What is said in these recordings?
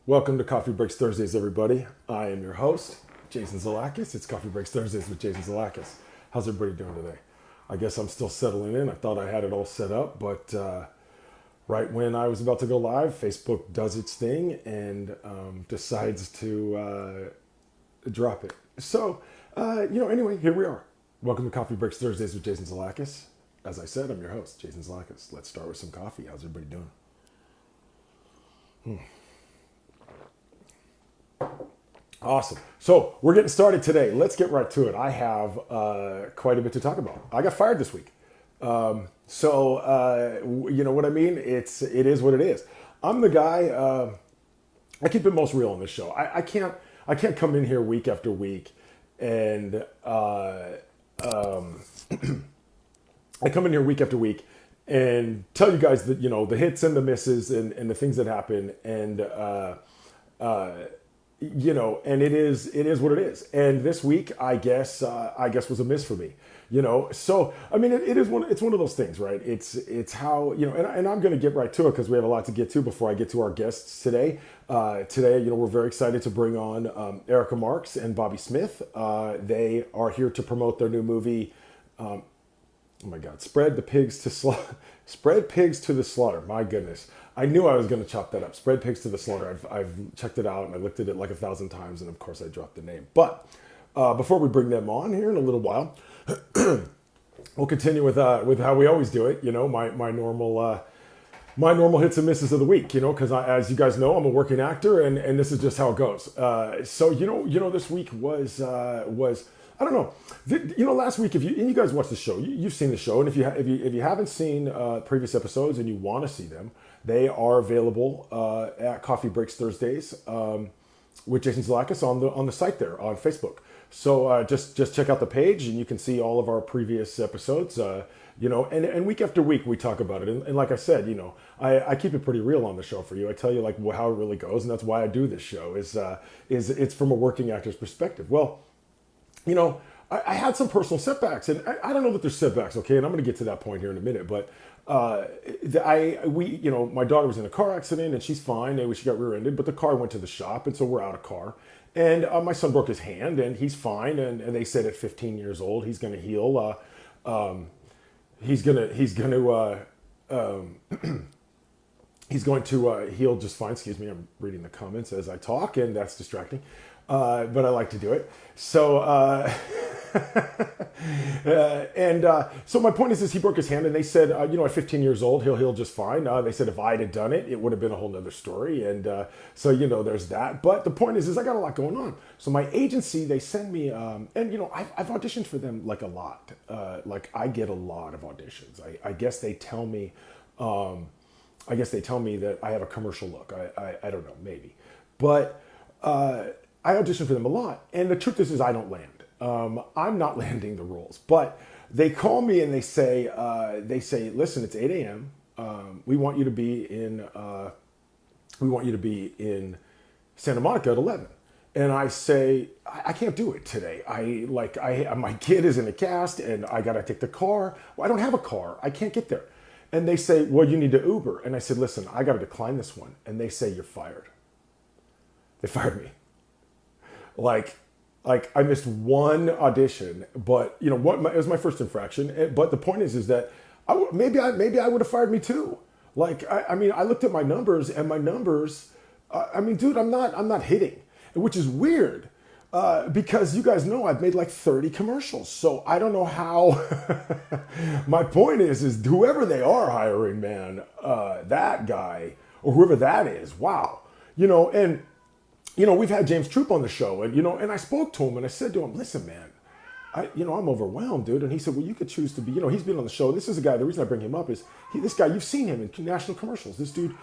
Welcome to Coffee Breaks Thursdays, everybody. I am your host, Jason Zalakis. It's Coffee Breaks Thursdays with Jason Zalakis. How's everybody doing today? I guess I'm still settling in. I thought I had it all set up, but right when I was about to go live, Facebook does its thing and decides to drop it. Anyway, here we are. Welcome to Coffee Breaks Thursdays with Jason Zalakis. As I said, I'm your host, Jason Zalakis. Let's start with some coffee. How's everybody doing? Awesome. So we're getting started today. Let's get right to it. I have quite a bit to talk about. I got fired this week. You know what I mean? It is what it is. I'm the guy. I keep it most real on this show. I can't come in here week after week, and I come in here week after week and tell you guys that the hits and the misses and the things that happen and it is what it is. And this week, I guess was a miss for me. So I mean, it's one of those things, right? It's how and I'm going to get right to it because we have a lot to get to before I get to our guests today. Today, we're very excited to bring on Erika Marks and Bobby Smith. They are here to promote their new movie. Oh my God! Spread pigs to the slaughter. My goodness, I knew I was going to chop that up. Spread pigs to the slaughter. I've checked it out and I looked at it like 1,000 times, and of course I dropped the name. But before we bring them on here in a little while, we'll continue with how we always do it. My normal hits and misses of the week. Because as you guys know, I'm a working actor, and this is just how it goes. This week was. I don't know. Last week, and you guys watched the show, you've seen the show, and if you haven't seen previous episodes and you want to see them, they are available at Coffee Breaks Thursdays with Jason Zalakis on the site there on Facebook. So just check out the page, and you can see all of our previous episodes. And week after week we talk about it, and like I said, I keep it pretty real on the show for you. I tell you like how it really goes, and that's why I do this show. Is it's from a working actor's perspective. Well. I had some personal setbacks, and I don't know that there's setbacks, okay? And I'm going to get to that point here in a minute, but my daughter was in a car accident, and she's fine, and she got rear-ended, but the car went to the shop, and so we're out of car. And my son broke his hand, and he's fine, and they said at 15 years old he's going to heal. He's going to heal just fine. Excuse me, I'm reading the comments as I talk, and that's distracting. But I like to do it. So, so my point is he broke his hand, and they said, at 15 years old, he'll heal just fine. They said if I'd have done it, it would have been a whole nother story. And there's that. But the point is I got a lot going on. So my agency, they send me, I've auditioned for them like a lot. I get a lot of auditions. I guess they tell me, that I have a commercial look. I don't know, maybe. But I audition for them a lot, and the truth is I don't land. I'm not landing the roles, but they call me and they say, listen, it's 8 a.m. We want you to be in Santa Monica at 11. And I say, I can't do it today. My kid is in a cast, and I gotta take the car. Well, I don't have a car. I can't get there. And they say, well, you need to Uber. And I said, listen, I gotta decline this one. And they say, you're fired. They fired me. Like I missed one audition, but it was my first infraction. But the point is that maybe I would have fired me too. I looked at my numbers, and my numbers, dude, I'm not hitting, which is weird. Because you guys know I've made like 30 commercials. So I don't know how. My point is whoever they are hiring, man, that guy or whoever that is, wow. We've had James Troop on the show, and I spoke to him, and I said to him, listen, man, I'm overwhelmed, dude. And he said, well, you could choose to be, he's been on the show. This is a guy, the reason I bring him up is this guy, you've seen him in national commercials. This dude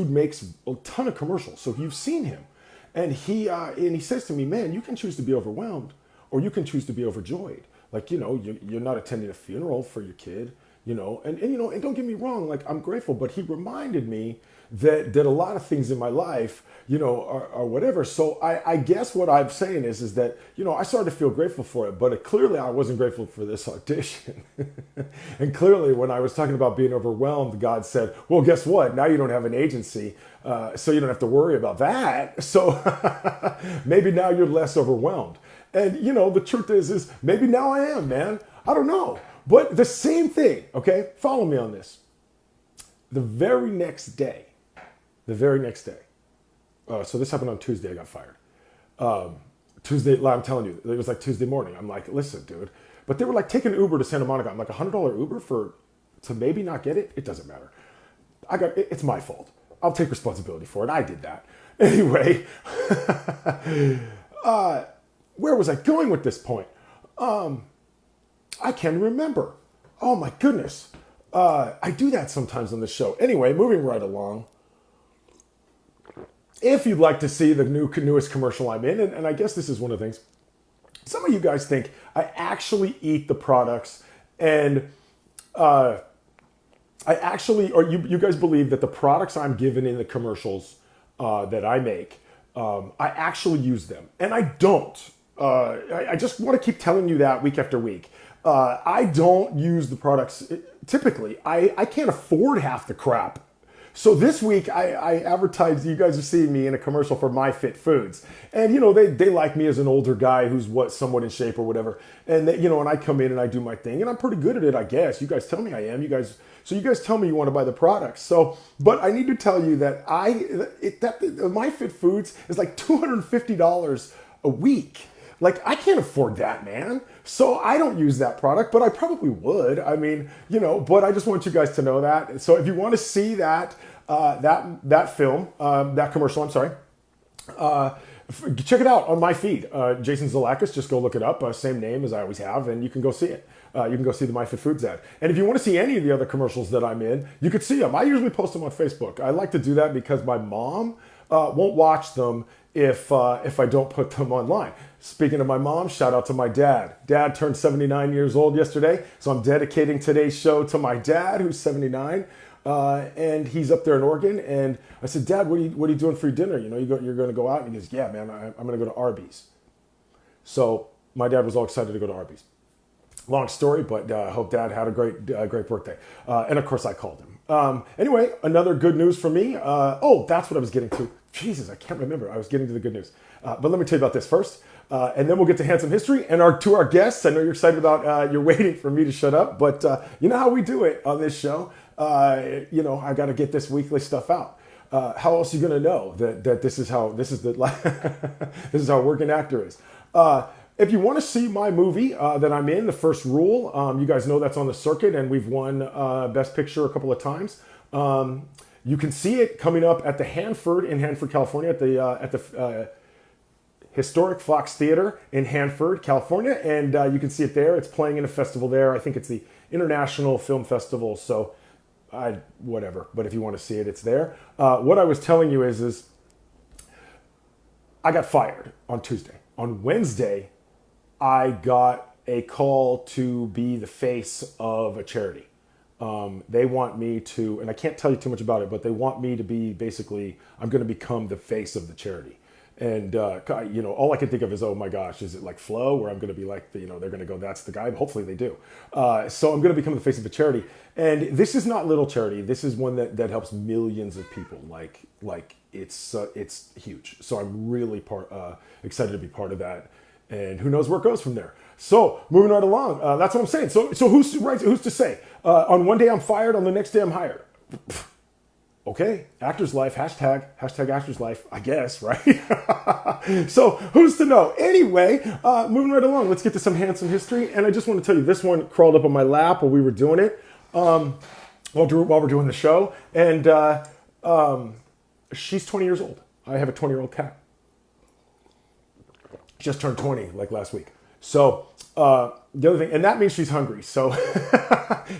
makes a ton of commercials. So you've seen him. And he says to me, man, you can choose to be overwhelmed, or you can choose to be overjoyed. You're not attending a funeral for your kid, and don't get me wrong, I'm grateful, but he reminded me that a lot of things in my life, are whatever. So I guess what I'm saying is that, I started to feel grateful for it, but clearly I wasn't grateful for this audition. And clearly when I was talking about being overwhelmed, God said, well, guess what? Now you don't have an agency, so you don't have to worry about that. So maybe now you're less overwhelmed. And, the truth is maybe now I am, man. I don't know. But the same thing, okay? Follow me on this. The very next day, so this happened on Tuesday, I got fired. Tuesday, I'm telling you, it was like Tuesday morning. I'm like, listen, dude. But they were like taking Uber to Santa Monica. I'm like, $100 Uber to maybe not get it? It doesn't matter. It's my fault. I'll take responsibility for it. I did that. Anyway, where was I going with this point? I can't remember. Oh my goodness. I do that sometimes on the show. Anyway, moving right along. If you'd like to see the newest commercial I'm in, and I guess this is one of the things, some of you guys think I actually eat the products, and or you guys believe that the products I'm given in the commercials that I make, I actually use them, and I don't. I just want to keep telling you that week after week. I don't use the products typically. I can't afford half the crap. So this week I advertised, you guys are seeing me in a commercial for My Fit Foods. And they like me as an older guy who's somewhat in shape or whatever. And and I come in and I do my thing and I'm pretty good at it, I guess. You guys tell me I am. You guys tell me you want to buy the products. So, but I need to tell you that My Fit Foods is like $250 a week. Like, I can't afford that, man. So I don't use that product, but I probably would. I mean, but I just want you guys to know that. So if you want to see that film, that commercial, I'm sorry, check it out on my feed. Jason Zalakis, just go look it up. Same name as I always have, and you can go see it. You can go see the My Fit Foods ad. And if you want to see any of the other commercials that I'm in, you could see them. I usually post them on Facebook. I like to do that because my mom won't watch them if I don't put them online. Speaking of my mom, shout out to my dad. Dad turned 79 years old yesterday, so I'm dedicating today's show to my dad, who's 79, and he's up there in Oregon. And I said, Dad, what are you doing for your dinner? You're going to go out? And he goes, yeah, man, I'm going to go to Arby's. So my dad was all excited to go to Arby's. Long story, but I hope Dad had a great birthday. And of course, I called him. Anyway, another good news for me. That's what I was getting to. Jesus, I can't remember. I was getting to the good news. But let me tell you about this first. And then we'll get to Handsome History and to our guests. I know you're excited about, you're waiting for me to shut up, but you know how we do it on this show. I got to get this weekly stuff out. How else are you going to know that this is how this is how a working actor is? If you want to see my movie that I'm in, The First Rule, you guys know that's on the circuit, and we've won Best Picture a couple of times. You can see it coming up at the Hanford in Hanford, California, at the Historic Fox Theater in Hanford, California, and you can see it there. It's playing in a festival there. I think it's the International Film Festival. So, whatever. But if you want to see it, it's there. What I was telling you is I got fired on Tuesday. On Wednesday, I got a call to be the face of a charity. They want me to, and I can't tell you too much about it, but they want me to be basically, I'm going to become the face of the charity. And, all I can think of is, oh my gosh, is it like Flow, where I'm going to be like, they're going to go, that's the guy. Hopefully they do. So I'm going to become the face of a charity. And this is not little charity. This is one that helps millions of people. Like it's huge. So I'm really excited to be part of that. And who knows where it goes from there. So moving right along, that's what I'm saying. So who's to say? On one day I'm fired, on the next day I'm hired. Okay, actor's life, hashtag actor's life, I guess, right? So who's to know? Anyway, moving right along, let's get to some Handsome History. And I just want to tell you, this one crawled up on my lap while we were doing it, while we're doing the show. And she's 20 years old. I have a 20-year-old cat. Just turned 20 like last week. So the other thing, and that means she's hungry. So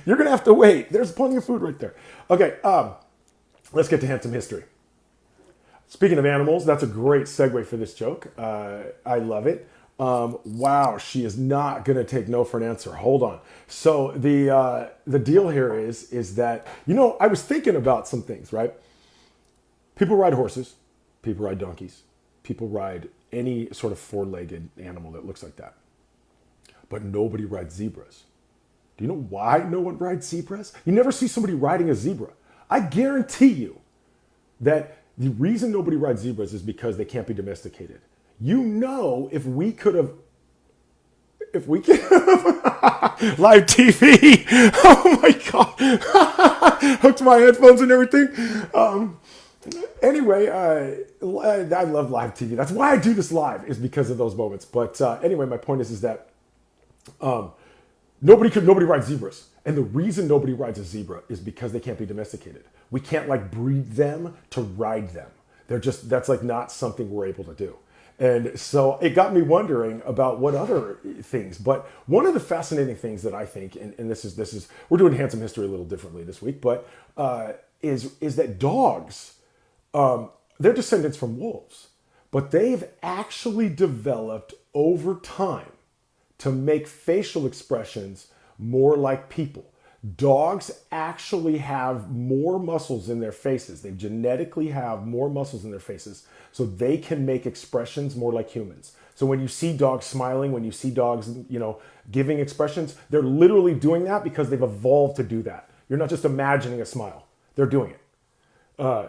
you're going to have to wait. There's plenty of food right there. Okay, let's get to Handsome History. Speaking of animals, that's a great segue for this joke. I love it. Wow, she is not going to take no for an answer. Hold on. So the deal here is that, I was thinking about some things, right? People ride horses, people ride donkeys, people ride any sort of four-legged animal that looks like that. But nobody rides zebras. Do you know why no one rides zebras? You never see somebody riding a zebra. I guarantee you that the reason nobody rides zebras is because they can't be domesticated. You know, if we could have live TV, oh my God, hooked my headphones and everything. Anyway, I love live TV. That's why I do this live, is because of those moments. But anyway, my point is that nobody rides zebras. And the reason nobody rides a zebra is because they can't be domesticated. We can't like breed them to ride them. That's like not something we're able to do. And so it got me wondering about what other things. But one of the fascinating things that I think, and this is we're doing Handsome History a little differently this week, but is that dogs, they're descendants from wolves, but they've actually developed over time to make facial expressions more like people. Dogs actually have more muscles in their faces. They genetically have more muscles in their faces, so they can make expressions more like humans. So when you see dogs smiling, when you see dogs, giving expressions, they're literally doing that because they've evolved to do that. You're not just imagining a smile. They're doing it.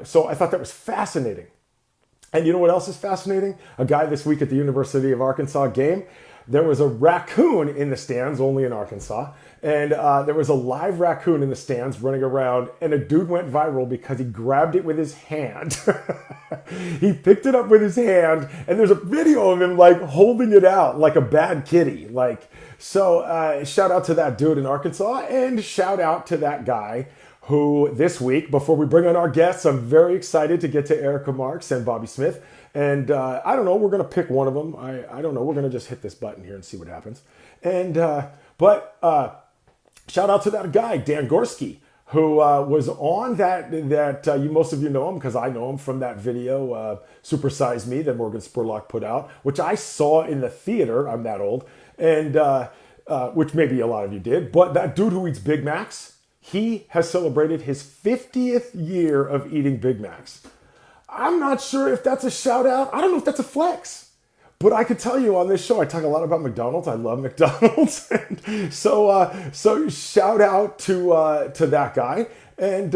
So I thought that was fascinating. And you know what else is fascinating? A guy this week at the University of Arkansas game, there was a raccoon in the stands, only in Arkansas, and there was a live raccoon in the stands running around, and a dude went viral because he grabbed it with his hand. He picked it up with his hand, and there's a video of him like holding it out like a bad kitty. So shout out to that dude in Arkansas, and shout out to that guy who this week, before we bring on our guests, I'm very excited to get to Erika Marks and Bobby Smith. And I don't know, we're going to pick one of them. I don't know, we're going to just hit this button here and see what happens. And but shout out to that guy, Dan Gorski, who was on that most of you know him because I know him from that video, Super Size Me, that Morgan Spurlock put out, which I saw in the theater. I'm that old. And which maybe a lot of you did. But that dude who eats Big Macs, he has celebrated his 50th year of eating Big Macs. I'm not sure if that's a shout out. I don't know if that's a flex. But I could tell you on this show, I talk a lot about McDonald's. I love McDonald's. And so shout out to that guy. And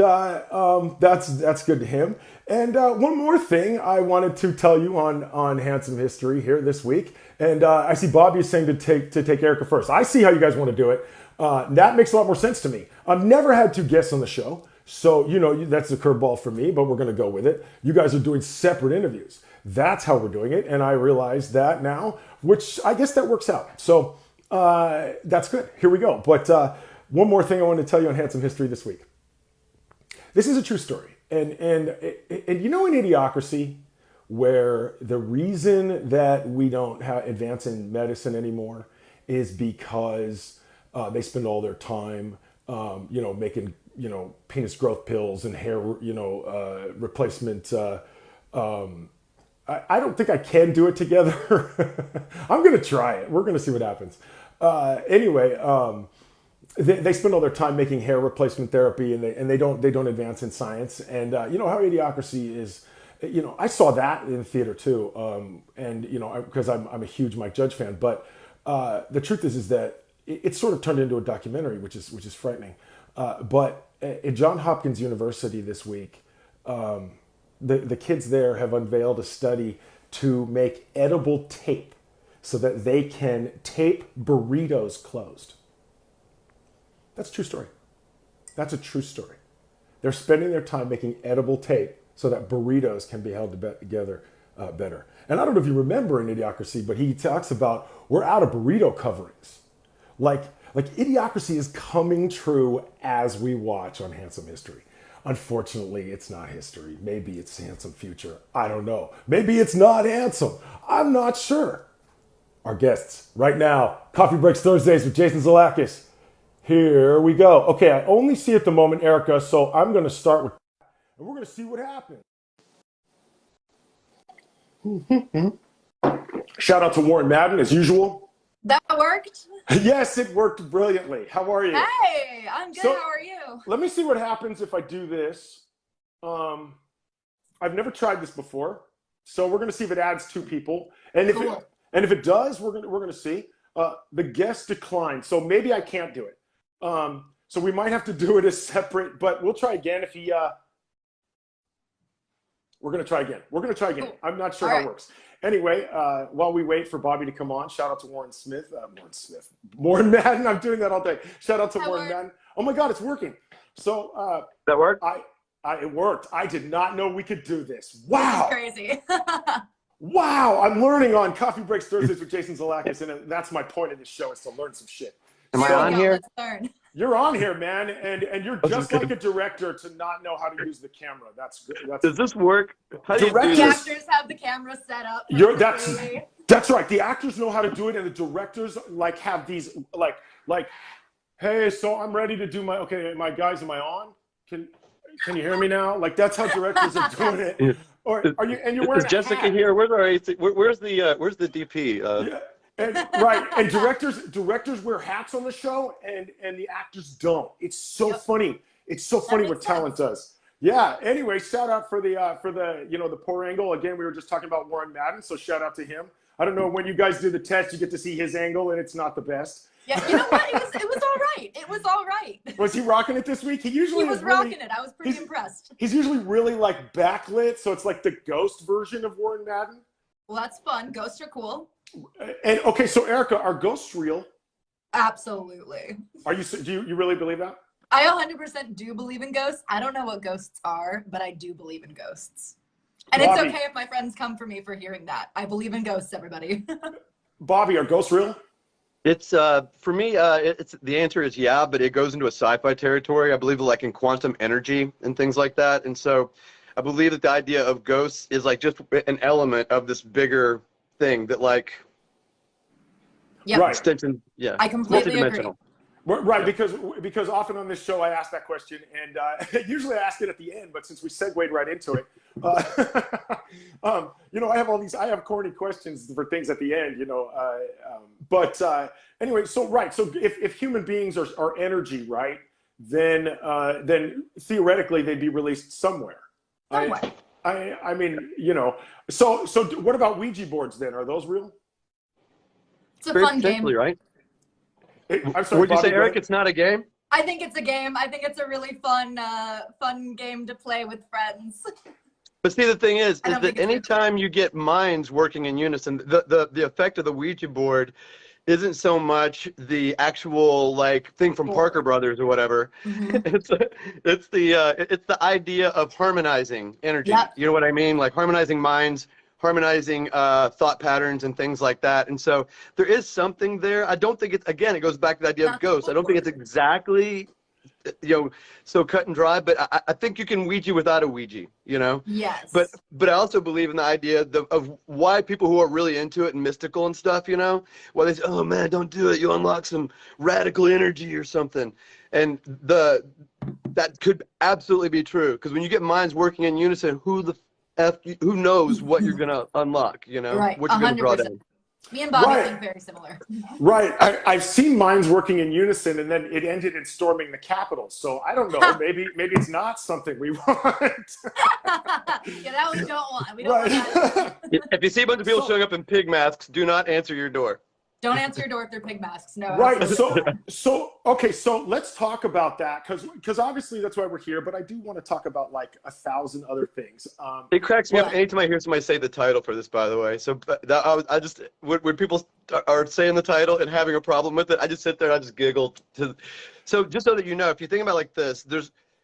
that's good to him. And one more thing I wanted to tell you on Handsome History here this week. And I see Bobby is saying to take Erika first. I see how you guys want to do it. That makes a lot more sense to me. I've never had two guests on the show. So, that's a curveball for me, but we're going to go with it. You guys are doing separate interviews. That's how we're doing it. And I realize that now, which I guess that works out. So that's good. Here we go. But one more thing I want to tell you on Handsome History this week. This is a true story. And in Idiocracy, where the reason that we don't advance in medicine anymore is because they spend all their time, making penis growth pills and hair, replacement. I don't think I can do it together. I'm going to try it. We're going to see what happens. Anyway, they spend all their time making hair replacement therapy, and they don't advance in science. And you know how Idiocracy is. I saw that in the theater too. Because I'm a huge Mike Judge fan. But the truth is that it's sort of turned into a documentary, which is frightening. But at Johns Hopkins University this week, the kids there have unveiled a study to make edible tape so that they can tape burritos closed. That's a true story. That's a true story. They're spending their time making edible tape so that burritos can be held together better. And I don't know if you remember in Idiocracy, but he talks about we're out of burrito coverings. Like Idiocracy is coming true as we watch on Handsome History. Unfortunately, it's not history. Maybe it's Handsome Future. I don't know. Maybe it's not handsome. I'm not sure. Our guests right now, Coffee Breaks Thursdays with Jason Zalakis. Here we go. Okay, I only see at the moment, Erika, so I'm going to start with, and we're going to see what happens. Shout out to Warren Madden, as usual. That worked? Yes, it worked brilliantly. How are you? Hey, I'm good. How are you? Let me see what happens if I do this. I've never tried this before, so we're gonna see if it adds two people, and if Cool. it does, we're gonna see. The guest declined, so maybe I can't do it. So we might have to do it as separate, but we'll try again if he. We're gonna try again. We're gonna try again. Cool. I'm not sure All how right. it works. Anyway, while we wait for Bobby to come on, shout out to Warren Madden. I'm doing that all day. Shout out to Hi, Warren Warren. Madden. Oh my God, it's working. So That work? it worked. I did not know we could do this. This Wow. is crazy. Wow. I'm learning on Coffee Breaks Thursdays with Jason Zalakis, and that's my point of this show is to learn some shit. Am I There we on go, here? Let's learn. You're on here, man, and you're This is just like good. a director to not know how to use the camera. That's good. Does this work? How do you do Directors- The this? actors have the camera set up. You're perfectly. that's right. The actors know how to do it, and the directors like have these like, hey, so I'm ready to do my guys. Am I on? Can you hear me now? Like that's how directors are doing it. Or are you? And you're wearing Is Jessica a hat. here? Where's our AC? Where's the DP? Yeah. And, right, and directors wear hats on the show, and the actors don't. It's so Yep. funny. It's so funny what makes talent does. Yeah. Anyway, shout out for the the poor angle. Again, we were just talking about Warren Madden, so shout out to him. I don't know when you guys do the test, you get to see his angle, and it's not the best. Yeah, you know what? It was all right. It was all right. Was he rocking it this week? He usually He was is really, rocking it. I was pretty impressed. He's usually really like backlit, so it's like the ghost version of Warren Madden. Well, that's fun. Ghosts are cool. And okay, so Erica, are ghosts real? Absolutely. Do you really believe that? I 100% do believe in ghosts. I don't know what ghosts are, but I do believe in ghosts. And Bobby. it's okay if my friends come for me for hearing that. I believe in ghosts, everybody. Bobby, are ghosts real? It's for me. It's the answer is yeah, but it goes into a sci-fi territory. I believe like in quantum energy and things like that, and so I believe that the idea of ghosts is like just an element of this bigger thing that like Yep. Right. extension. Yeah, I completely agree. multidimensional. Right, because often on this show I ask that question, and usually I ask it at the end. But since we segued right into it, I have corny questions for things at the end, But anyway, so if human beings are energy, right, then theoretically they'd be released somewhere. Somewhere. I mean, So what about Ouija boards then? Are those real? It's a Very fun game. potentially, right? I'm sorry, Would you Bobby, say, go Eric, ahead. it's not a game? I think it's a game. I think it's a really fun game to play with friends. But see, the thing is I don't that think it's anytime you get minds working in unison, the effect of the Ouija board isn't so much the actual like thing from Board. Parker Brothers or whatever. Mhm. It's the idea of harmonizing energy. Yep. You know what I mean? Like harmonizing minds, harmonizing thought patterns and things like that. And so there is something there. I don't think it's, again, it goes back to the idea of Not ghosts. I don't think it's exactly so cut and dry, but I think you can Ouija without a Ouija, Yes. But I also believe in the idea of why people who are really into it and mystical and stuff, why they say, oh man, don't do it. You unlock some radical energy or something. And that could absolutely be true. Because when you get minds working in unison, who knows what you're going to unlock, Right. what you're going to draw 100%. down. Me and Bobby Right. think very similar. Right. I've seen minds working in unison, and then it ended in storming the Capitol. So I don't know. Maybe it's not something we want. Yeah, that we don't want. We don't Right. want that. If you see a bunch of people So- showing up in pig masks, do not answer your door. Don't answer your door if they're pig masks. No. Right. absolutely. So let's talk about that because obviously that's why we're here. But I do want to talk about like 1,000 other things. It cracks me up What? anytime I hear somebody say the title for this, by the way. So I just, when people are saying the title and having a problem with it, I just sit there and I just giggle. So just so that you know, if you think about it like this,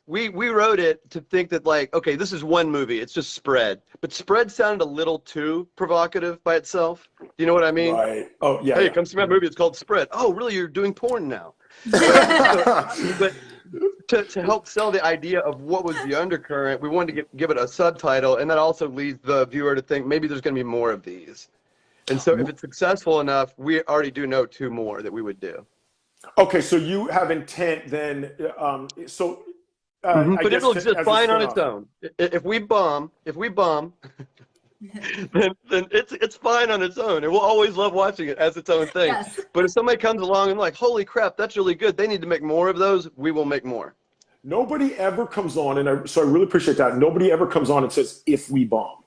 we wrote it to think that like, okay, this is one movie. It's just Spread. But Spread sounded a little too provocative by itself. Do you know what I mean? Right. Oh yeah. Hey, yeah. come see my movie. It's called Spread. Oh, really? You're doing porn now? But to help sell the idea of what was the undercurrent, we wanted to give it a subtitle, and that also leads the viewer to think maybe there's going to be more of these. And so if it's successful enough, we already do know 2 more that we would do. Okay. So you have intent then. I But guess it'll exist as a fine on its spin-off. own. If we bomb, then it's fine on its own, and we'll always love watching it as its own thing. Yes. But if somebody comes along and like, holy crap, that's really good, they need to make more of those, we will make more. nobody ever comes on, and so I really appreciate that. Nobody ever comes on and says, if we bomb.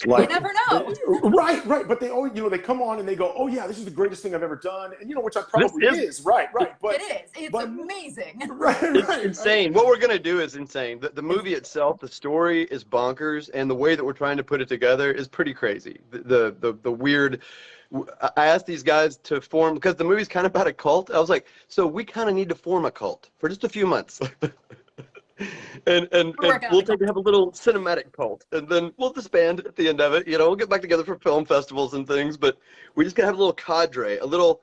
You never know. Right. But they always, they come on and they go, oh yeah, this is the greatest thing I've ever done. And which I probably is. Right. But it is. It's amazing. Right. Insane. What we're going to do is insane. The movie itself, the story is bonkers, and the way that we're trying to put it together is pretty crazy. The weird. I asked these guys to form, because the movie's kind of about a cult. I was like, so we kind of need to form a cult for just a few months. and we'll have a little cinematic cult, and then we'll disband at the end of it. We'll get back together for film festivals and things, but we just gotta have a little cadre, a little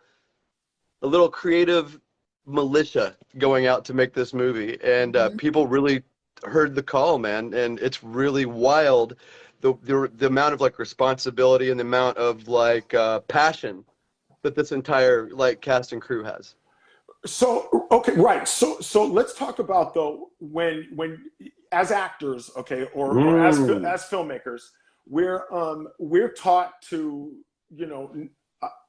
creative militia going out to make this movie. And people really heard the call, man, and it's really wild, the amount of like responsibility and the amount of like passion that this entire like cast and crew has. So okay, right. So let's talk about though when as actors, okay, or as filmmakers, we're taught to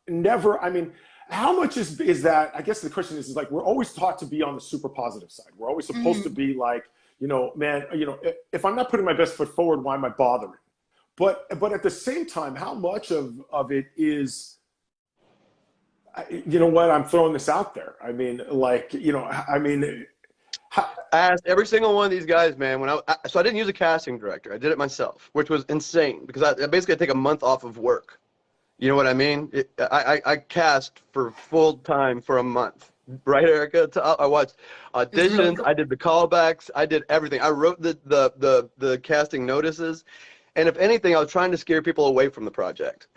never. I mean, how much is that? I guess the question is like we're always taught to be on the super positive side. We're always supposed to be like man, if I'm not putting my best foot forward, why am I bothering? But at the same time, how much of it is? You know what? I'm throwing this out there. I mean, like, I asked every single one of these guys, man. So I didn't use a casting director. I did it myself, which was insane because I basically take a month off of work. You know what I mean? I cast for full time for a month, right, Erika? I watched auditions. I did the callbacks. I did everything. I wrote the casting notices, and if anything, I was trying to scare people away from the project.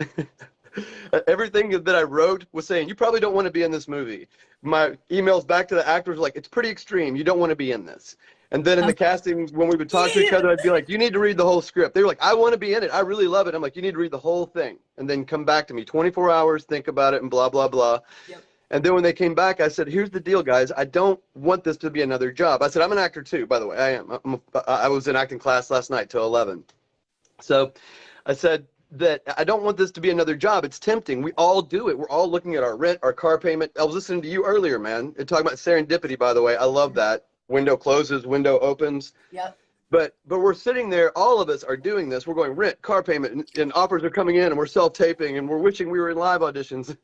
Everything that I wrote was saying, you probably don't want to be in this movie. My emails back to the actors were like, it's pretty extreme. You don't want to be in this. And then in the castings, when we would talk to each other, I'd be like, you need to read the whole script. They were like, I want to be in it. I really love it. I'm like, you need to read the whole thing. And then come back to me. 24 hours, think about it, and blah, blah, blah. Yep. And then when they came back, I said, here's the deal, guys. I don't want this to be another job. I said, I'm an actor too, by the way. I am. I was in acting class last night till 11. So I said, that I don't want this to be another job. It's tempting. We all do it. We're all looking at our rent, our car payment. I was listening to you earlier, man, and talking about serendipity, by the way. I love that. Window closes, window opens. Yep. But we're sitting there, all of us are doing this. We're going rent, car payment, and offers are coming in, and we're self-taping, and we're wishing we were in live auditions.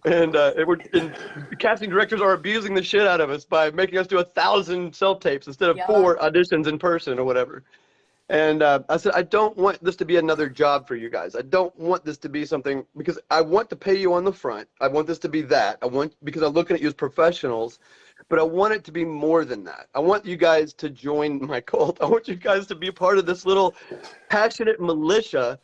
and the casting directors are abusing the shit out of us by making us do 1,000 self-tapes instead of 4 auditions in person or whatever. And I said, I don't want this to be another job for you guys. I don't want this to be something, because I want to pay you on the front. I want this to be that. Because I'm looking at you as professionals, but I want it to be more than that. I want you guys to join my cult. I want you guys to be a part of this little passionate militia,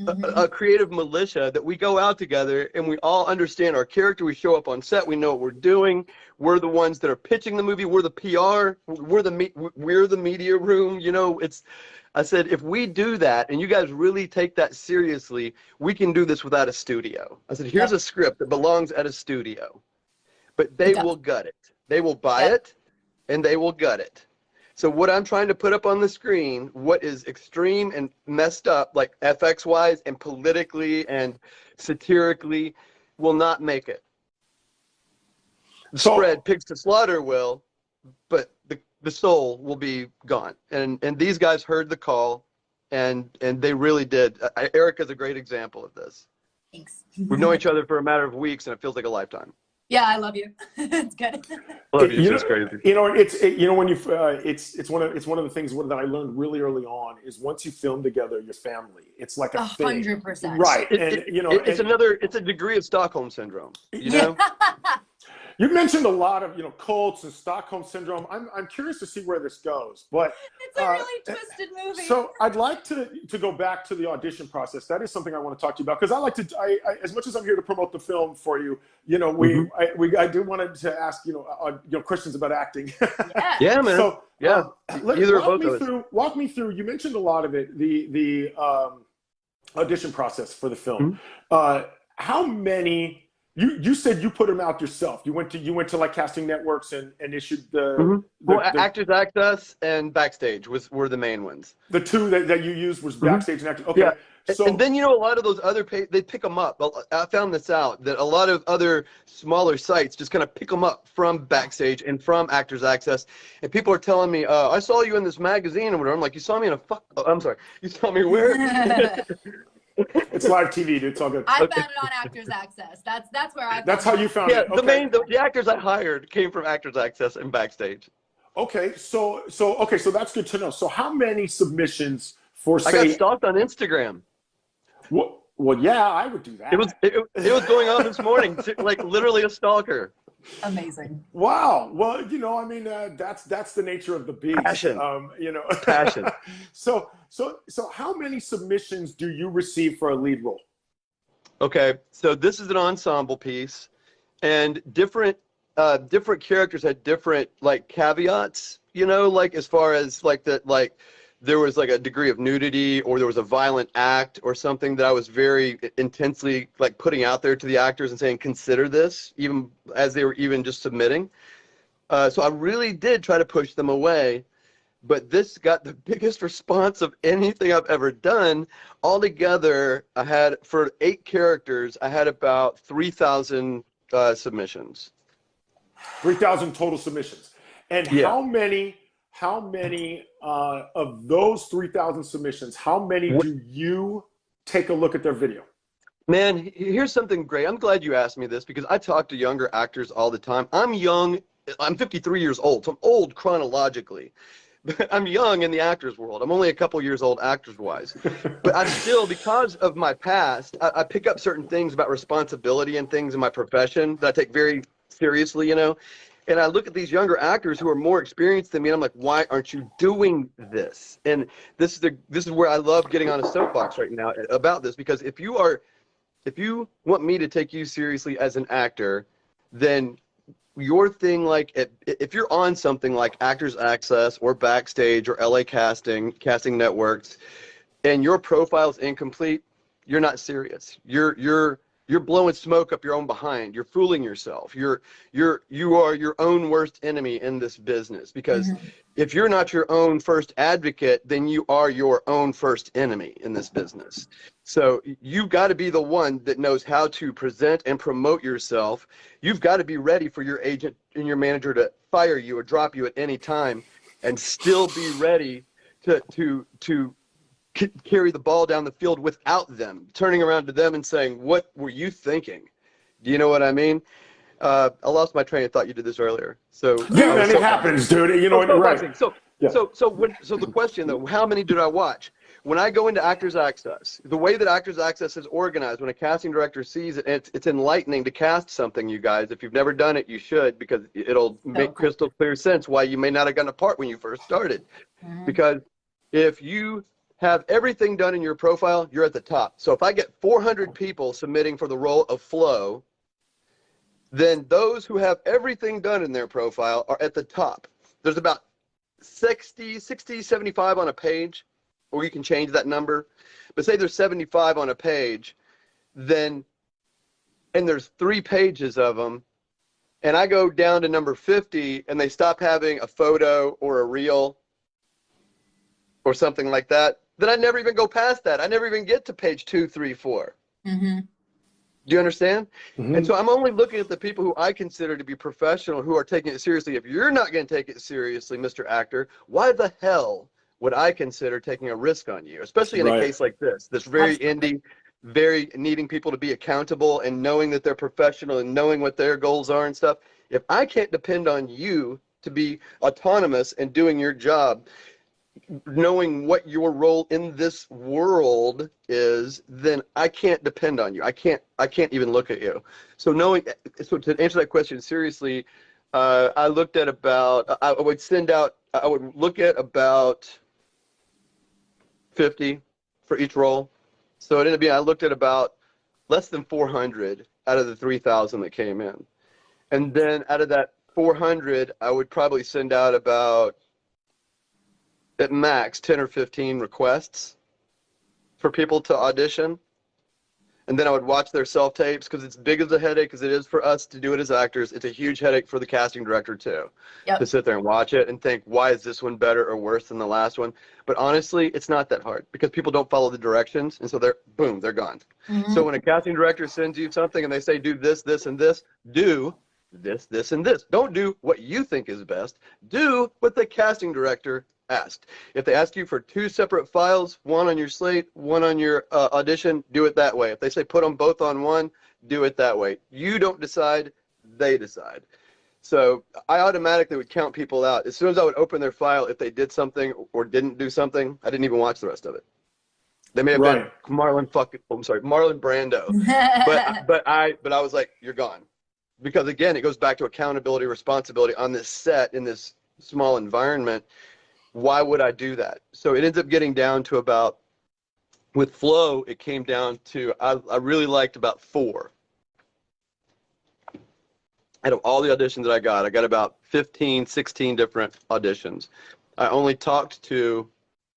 a creative militia that we go out together and we all understand our character. We show up on set. We know what we're doing. We're the ones that are pitching the movie. We're the PR. We're the media room. I said, if we do that and you guys really take that seriously, we can do this without a studio. I said, here's a script that belongs at a studio, but they will gut it. They will buy it and they will gut it. So what I'm trying to put up on the screen, what is extreme and messed up, like FX wise and politically and satirically, will not make it. The spread pigs to slaughter will, but the soul will be gone. And these guys heard the call, and they really did. Erika's a great example of this. Thanks. We've known each other for a matter of weeks, and it feels like a lifetime. Yeah, I love you. It's good. I love you. It's crazy. When you it's one of the things that I learned really early on is once you film together, you're family. It's like a 100%. Right? It's a degree of Stockholm syndrome. You know. You mentioned a lot of cults and Stockholm syndrome. I'm curious to see where this goes, but it's a really twisted movie. So I'd like to go back to the audition process. That is something I want to talk to you about, because I as much as I'm here to promote the film for you, I do wanted to ask questions about acting. Yeah, man. So walk me through. You mentioned a lot of it. The audition process for the film. How many You said you put them out yourself. You went to like casting networks and issued Hmm. Well, the Actors Access and Backstage were the main ones. the two that you used was Hmm. backstage and actors. Yeah. Okay, And so then, a lot of those other they pick them up. I found this out that a lot of other smaller sites just kind of pick them up from Backstage and from Actors Access. And people are telling me, I saw you in this magazine or whatever. I'm like, you saw me in a I'm sorry. You saw me where? it's live TV, dude. It's all good. I Okay. found it on Actors Access. That's where I That's found how you mine. found Yeah, it. Okay. the actors I hired came from Actors Access and Backstage. Okay. So that's good to know. So how many submissions for I got say? stalked on Instagram. Well, yeah, I would do It was that. it was going on this morning, like literally a stalker. Amazing. Wow. Well, I mean, that's the nature of the beast. Passion, You know. passion. So how many submissions do you receive for a lead role? Okay, so this is an ensemble piece, and different characters had different like caveats. Like as far as like that, like there was like a degree of nudity or there was a violent act or something that I was very intensely like putting out there to the actors and saying, consider this, even as they were even just submitting. So I really did try to push them away, but this got the biggest response of anything I've ever done. Altogether, I had, for 8 characters, I had about 3,000 submissions. 3,000 total submissions. And Yeah. how many of those 3,000 submissions, how many do you take a look at their video? Man, here's something great. I'm glad you asked me this because I talk to younger actors all the time. I'm young. I'm 53 years old, so I'm old chronologically. But I'm young in the actors world. I'm only a couple years old actors-wise. But I'm still, because of my past, I pick up certain things about responsibility and things in my profession that I take very seriously, And I look at these younger actors who are more experienced than me, and I'm like, why aren't you doing this? And this is where I love getting on a soapbox right now about this, because if you want me to take you seriously as an actor, then your thing, like if you're on something like Actors Access or Backstage or LA casting networks, and your profile's incomplete, you're not serious. You're blowing smoke up your own behind. You're fooling yourself. You are your own worst enemy in this business, because if you're not your own first advocate, then you are your own first enemy in this business. So you've got to be the one that knows how to present and promote yourself. You've got to be ready for your agent and your manager to fire you or drop you at any time, and still be ready to carry the ball down the field without them, turning around to them and saying, what were you thinking? Do you know what I mean? I lost my train of thought. You did this earlier. So Yeah, man, it happens, dude. You know, right. so Yeah. so the question though, how many did I watch? When I go into Actors Access, the way that Actors Access is organized, when a casting director sees it, it's enlightening to cast something, you guys. If you've never done it, you should, because it'll make crystal clear sense why you may not have gotten a part when you first started. Because if you have everything done in your profile, you're at the top. So if I get 400 people submitting for the role of Flo, then those who have everything done in their profile are at the top. There's about 60, 75 on a page, or you can change that number. But say there's 75 on a page, and there's 3 pages of them, and I go down to number 50 and they stop having a photo or a reel or something like that, then I never even go past that. I never even get to page 2, 3, 4. Do you understand? And so I'm only looking at the people who I consider to be professional, who are taking it seriously. If you're not going to take it seriously, Mr. Actor, why the hell would I consider taking a risk on you, especially in a case like this, that's very indie, very needing people to be accountable and knowing that they're professional and knowing what their goals are and stuff. If I can't depend on you to be autonomous and doing your job, knowing what your role in this world is, then I can't depend on you. I can't even look at you. So to answer that question seriously, I would look at about 50 for each role. So it ended up being, I looked at about less than 400 out of the 3,000 that came in. And then out of that 400, I would probably send out about, at max, 10 or 15 requests for people to audition. and then I would watch their self tapes, because it's big as a headache as it is for us to do it as actors. It's a huge headache for the casting director too, Yep. to sit there and watch it and think, why is this one better or worse than the last one? But honestly, it's not that hard, because people don't follow the directions, and so they're gone. Mhm. So when a casting director sends you something and they say, do this, this, and this, do this, this, and this. Don't do what you think is best. Do what the casting director asked. If they ask you for 2 separate files, one on your slate, one on your audition, do it that way. If they say put them both on one, do it that way. You don't decide, they decide. So I automatically would count people out. As soon as I would open their file, if they did something or didn't do something, I didn't even watch the rest of it. They may have been Marlon Brando, but I was like, you're gone. Because again, it goes back to accountability, responsibility on this set, in this small environment. Why would I do that? So it ends up getting down to about, with Flo, it came down to, I really liked about 4. Out of all the auditions that I got about 15, 16 different auditions. I only talked to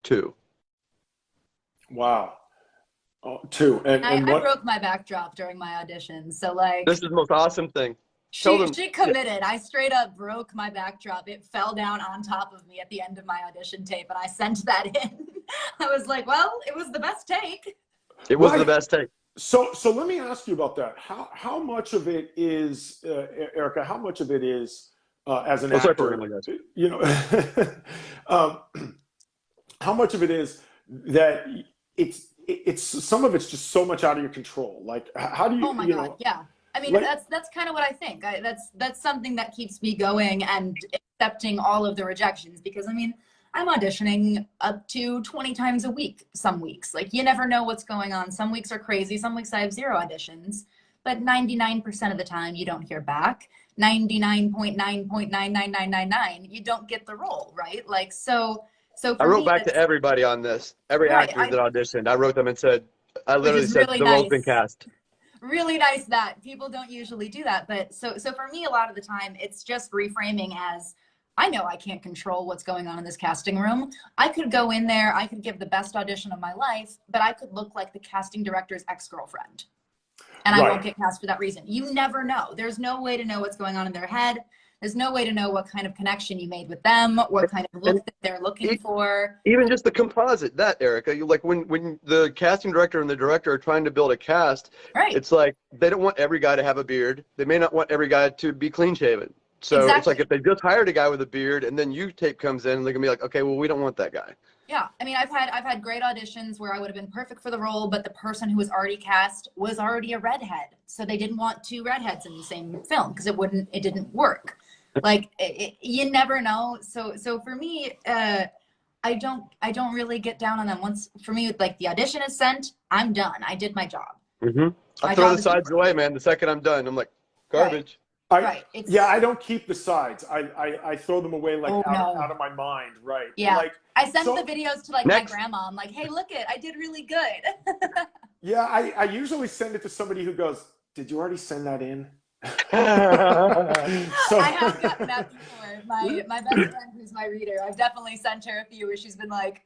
2. Wow. Oh, 2. I what? broke my backdrop during my audition. So like, This is the most awesome thing. she committed. I straight up broke my backdrop. It fell down on top of me at the end of my audition tape, and I sent that in. I was like, well, it was the best take. It was the best take. So let me ask you about that. How much of it is, Erika? How much of it is as an actor? You know, how much of it is that it's some of it's just so much out of your control. Like, how do you? Oh my God, yeah. I mean, that's kind of what I think. That's something that keeps me going and accepting all of the rejections, because I mean, I'm auditioning up to 20 times a week some weeks. Like, you never know what's going on. Some weeks are crazy. Some weeks I have 0 auditions, but 99% of the time you don't hear back. 99.9.99999, you don't get the role, right? Like, so for I wrote me, back to everybody on this. Every actor that auditioned, I wrote them and said, I literally said, really the role's been cast. Really nice that people don't usually do that. But so for me, a lot of the time, it's just reframing as, I know I can't control what's going on in this casting room. I could go in there, I could give the best audition of my life, but I could look like the casting director's ex-girlfriend. And I won't get cast for that reason. You never know. There's no way to know what's going on in their head. There's no way to know what kind of connection you made with them, what kind of look that they're looking for. Even just the composite, Erika, like when the casting director and the director are trying to build a cast, it's like they don't want every guy to have a beard. They may not want every guy to be clean shaven. So it's like if they just hired a guy with a beard and then you tape comes in, they're gonna be like, okay, well, we don't want that guy. Yeah, I mean, I've had great auditions where I would have been perfect for the role, but the person who was already cast was already a redhead, so they didn't want 2 redheads in the same film because it didn't work. Like, you never know. So for me, I don't really get down on them. Once, for me, like, the audition is sent, I'm done. I did my job. I throw the sides away, man. The second I'm done, I'm like, garbage. Yeah, I don't keep the sides. I throw them away, like, out of my mind. Right. Yeah. Like, I sent the videos to, like, my grandma. I'm like, hey, look it, I did really good. Yeah, I usually send it to somebody who goes, did you already send that in? I have gotten that before. My best friend, who's my reader, I've definitely sent her a few where she's been like,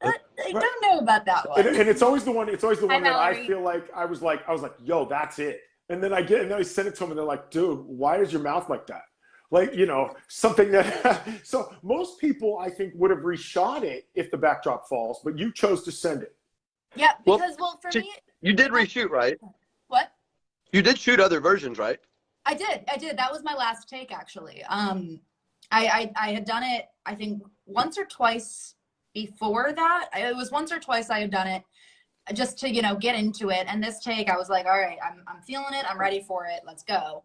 I don't know about that one. And it's always the one. It's always the one that I feel like I was like, yo, that's it. And then I send it to them, and they're like, dude, why is your mouth like that? Like, you know, something that. So most people, I think, would have reshot it if the backdrop falls, but you chose to send it. Yeah, because for me, you did reshoot, right? What? You did shoot other versions, right? I did. That was my last take, actually. I had done it, I think, once or twice before that. It was once or twice I had done it just to, get into it. And this take, I was like, all right, I'm feeling it. I'm ready for it. Let's go.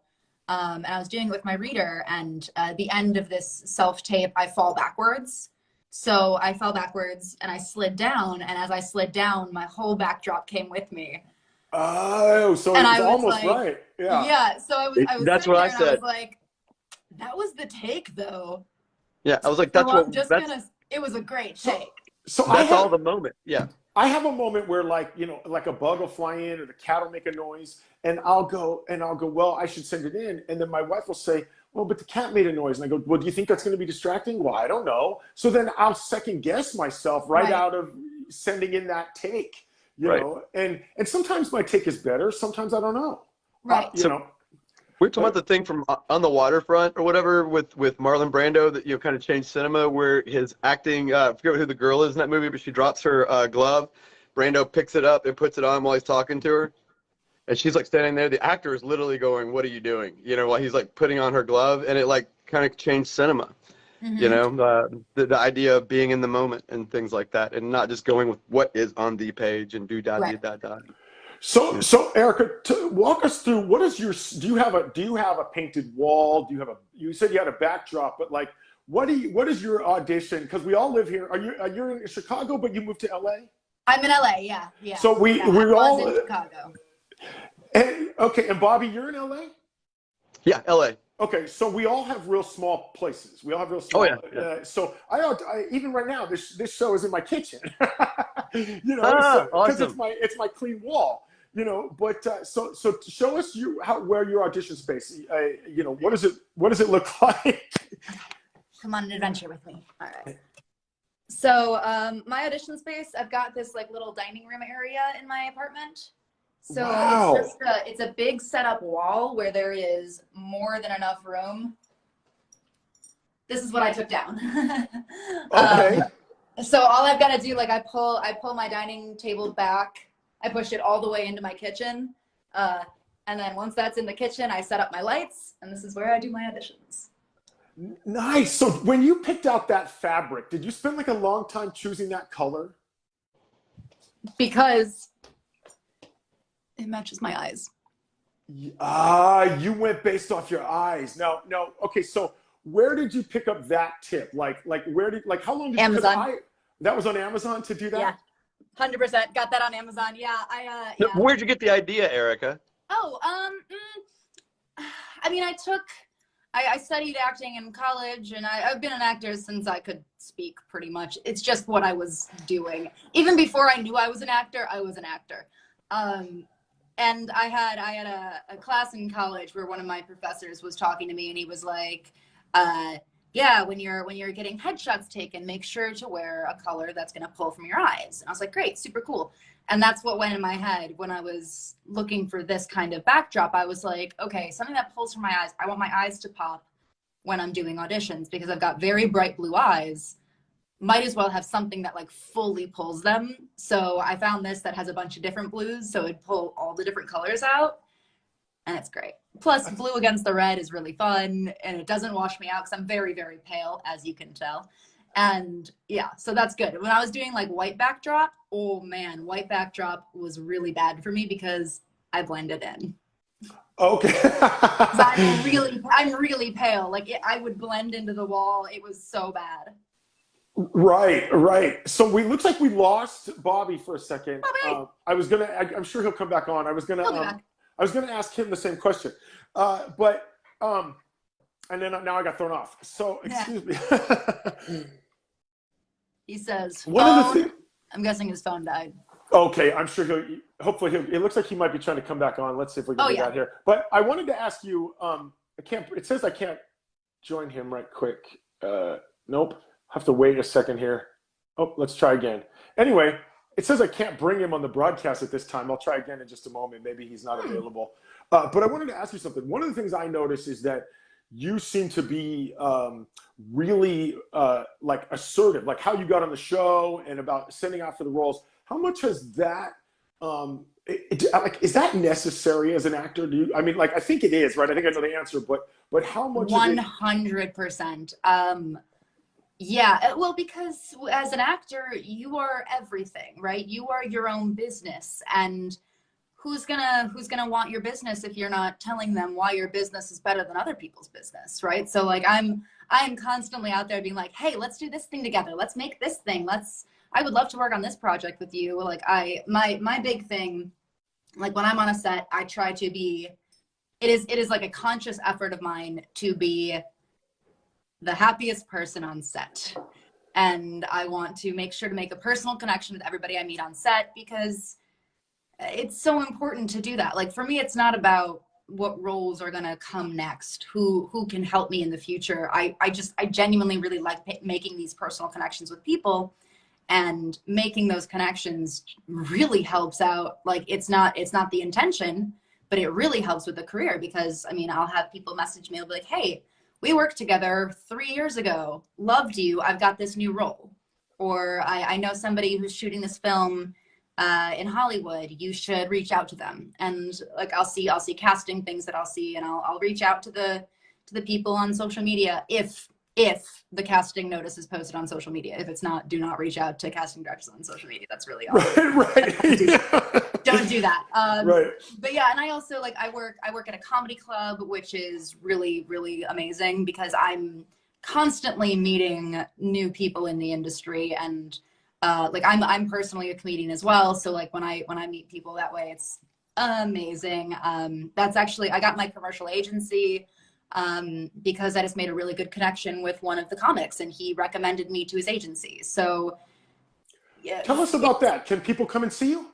And I was doing it with my reader, and at the end of this self-tape, I fall backwards. So I fell backwards and I slid down. And as I slid down, my whole backdrop came with me. Oh, so and it was like, almost right. Yeah. Yeah. So I was that's what I said. I was like, that was the take, though. Yeah, I was like, it was a great take. So that's all the moment. Yeah. I have a moment where, like, like a bug will fly in or the cat will make a noise, and I'll go, well, I should send it in. And then my wife will say, well, but the cat made a noise. And I go, well, do you think that's going to be distracting? Well, I don't know. So then I'll second guess myself right out of sending in that take. you Right. know, and sometimes my take is better. Sometimes I don't know. Right. You So know, we're talking about the thing from On the Waterfront or whatever with Marlon Brando that, you know, kind of changed cinema, where his acting, I forget who the girl is in that movie, but she drops her glove. Brando picks it up and puts it on while he's talking to her. And she's like standing there. The actor is literally going, "What are you doing?" You know, while he's like putting on her glove, and it like kind of changed cinema. You Hmm. know, the idea of being in the moment and things like that, and not just going with what is on the page and do da Right. da da da. so Yeah. so Erica, walk us through what is your do you have a painted wall? Do you have a you said you had a backdrop, but like what is your audition? Because we all live here. You're in Chicago, but you moved to LA? I'm in LA. Yeah. Yeah. So we Yeah. I we was all in Chicago. okay, and Bobby, you're in LA? Yeah, L.A. Okay, so we all have real small places. We all have real Oh small. yeah, yeah. So I even right now this show is in my kitchen, you know, Ah, so because awesome. it's my clean wall, you know. But so show us where your audition space. You know, what does it look like? Come on an adventure with me. All right. So my audition space, I've got this like little dining room area in my apartment. So Wow. it's a big setup wall where there is more than enough room. This is what I took down. Okay. So all I've got to do, like I pull my dining table back, I push it all the way into my kitchen. And then once that's in the kitchen, I set up my lights, and this is where I do my auditions. Nice. So when you picked out that fabric, did you spend like a long time choosing that color? Because it matches my eyes. You went based off your eyes. No, no. Okay, so where did you pick up that tip? How long did you? Because Amazon. that was on Amazon to do that. Yeah, 100% got that on Amazon. Yeah, yeah. Where'd you get the idea, Erica? Oh, I mean, I studied acting in college, and I've been an actor since I could speak, pretty much. It's just what I was doing. Even before I knew I was an actor, I was an actor. And I had a class in college where one of my professors was talking to me, and he was like, yeah, when you're getting headshots taken, make sure to wear a color that's going to pull from your eyes. And I was like, great, super cool. And that's what went in my head when I was looking for this kind of backdrop. I was like, okay, something that pulls from my eyes. I want my eyes to pop when I'm doing auditions because I've got very bright blue eyes. Might as well have something that like fully pulls them. So I found this that has a bunch of different blues, so it'd pull all the different colors out, and it's great. Plus, blue against the red is really fun, and it doesn't wash me out because I'm very, very pale, as you can tell. And yeah, so that's good. When I was doing like white backdrop, oh man, white backdrop was really bad for me because I blended in. Okay. I'm really pale. Like I would blend into the wall. It was so bad. Right, right. So we looks like we lost Bobby for a second. Bobby! I'm sure he'll come back on. He'll be back. I was gonna ask him the same question, but and then now I got thrown off. So excuse me. He says One of the phone. things. I'm guessing his phone died. Okay, I'm sure hopefully it looks like he might be trying to come back on. Let's see if we can do that here. But I wanted to ask you, it says I can't join him right quick. Nope. Have to wait a second here. Oh, let's try again. Anyway, it says I can't bring him on the broadcast at this time. I'll try again in just a moment. Maybe he's not available. But I wanted to ask you something. One of the things I noticed is that you seem to be really like assertive, like how you got on the show and about sending out for the roles. How much has that, like, is that necessary as an actor? I mean, like, I think it is, right? I think I know the answer, but how much? 100%. Yeah, well, because as an actor, you are everything, right? You are your own business, and who's gonna want your business if you're not telling them why your business is better than other people's business, right? So like I'm constantly out there being like, hey, let's do this thing together. Let's make this thing. I would love to work on this project with you. Like my big thing, like when I'm on a set, I try to be. It is like a conscious effort of mine to be the happiest person on set. And I want to make sure to make a personal connection with everybody I meet on set because it's so important to do that. Like for me, it's not about what roles are going to come next, who can help me in the future. I genuinely really like making these personal connections with people. and making those connections really helps out. Like it's not the intention, but it really helps with the career, because I mean, I'll have people message me, they'll be like, hey, we worked together 3 years ago, loved you, I've got this new role. Or I know somebody who's shooting this film in Hollywood, you should reach out to them. And like I'll see casting things that I'll see, and I'll reach out to the people on social media if the casting notice is posted on social media. If it's not, do not reach out to casting directors on social media. That's really awesome. Right. Don't do that. Right. But yeah, and I also like I work at a comedy club, which is really, really amazing, because I'm constantly meeting new people in the industry, and like I'm personally a comedian as well. So like when I meet people that way, it's amazing. That's actually, I got my commercial agency because I just made a really good connection with one of the comics, and he recommended me to his agency. So yeah. Tell us about that. Can people come and see you?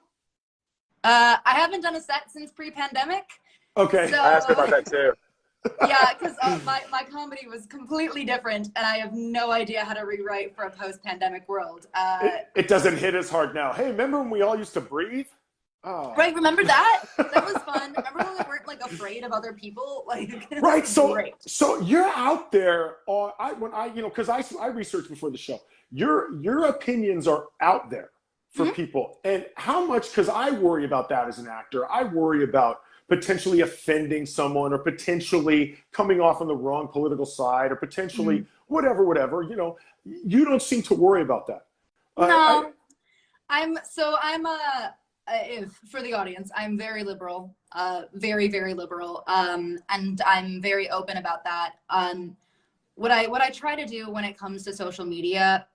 I haven't done a set since pre-pandemic. Okay. So, I asked about that too. yeah, because my comedy was completely different, and I have no idea how to rewrite for a post-pandemic world. It doesn't hit as hard now. Hey, remember when we all used to breathe? Oh. Right, remember that? That was fun. Remember when we weren't like afraid of other people? Like, Right. So great. so you're out there. Because I researched before the show. Your opinions are out there for people, and how much? Because I worry about that as an actor. I worry about potentially offending someone, or potentially coming off on the wrong political side, or potentially whatever. You know, you don't seem to worry about that. No, if for the audience, I'm very liberal, very, very liberal. And I'm very open about that. What I try to do when it comes to social media,